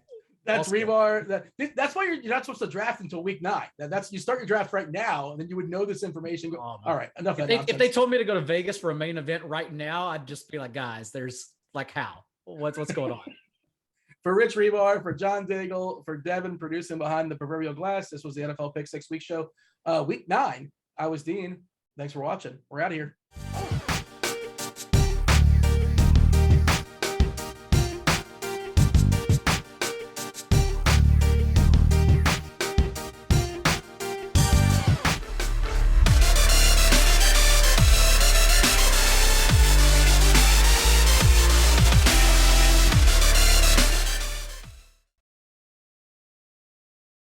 That's Hribar. That's why you're not supposed to draft until week 9. That's you start your draft right now, and then you would know this information. All right, enough of that. If they told me to go to Vegas for a main event right now, I'd just be like, guys, there's like how? What's going on? For Rich Hribar, for John Daigle, for Devin producing behind the proverbial glass, this was the NFL Pick 6 Week Show. Week 9, I was Dean. Thanks for watching. We're out of here.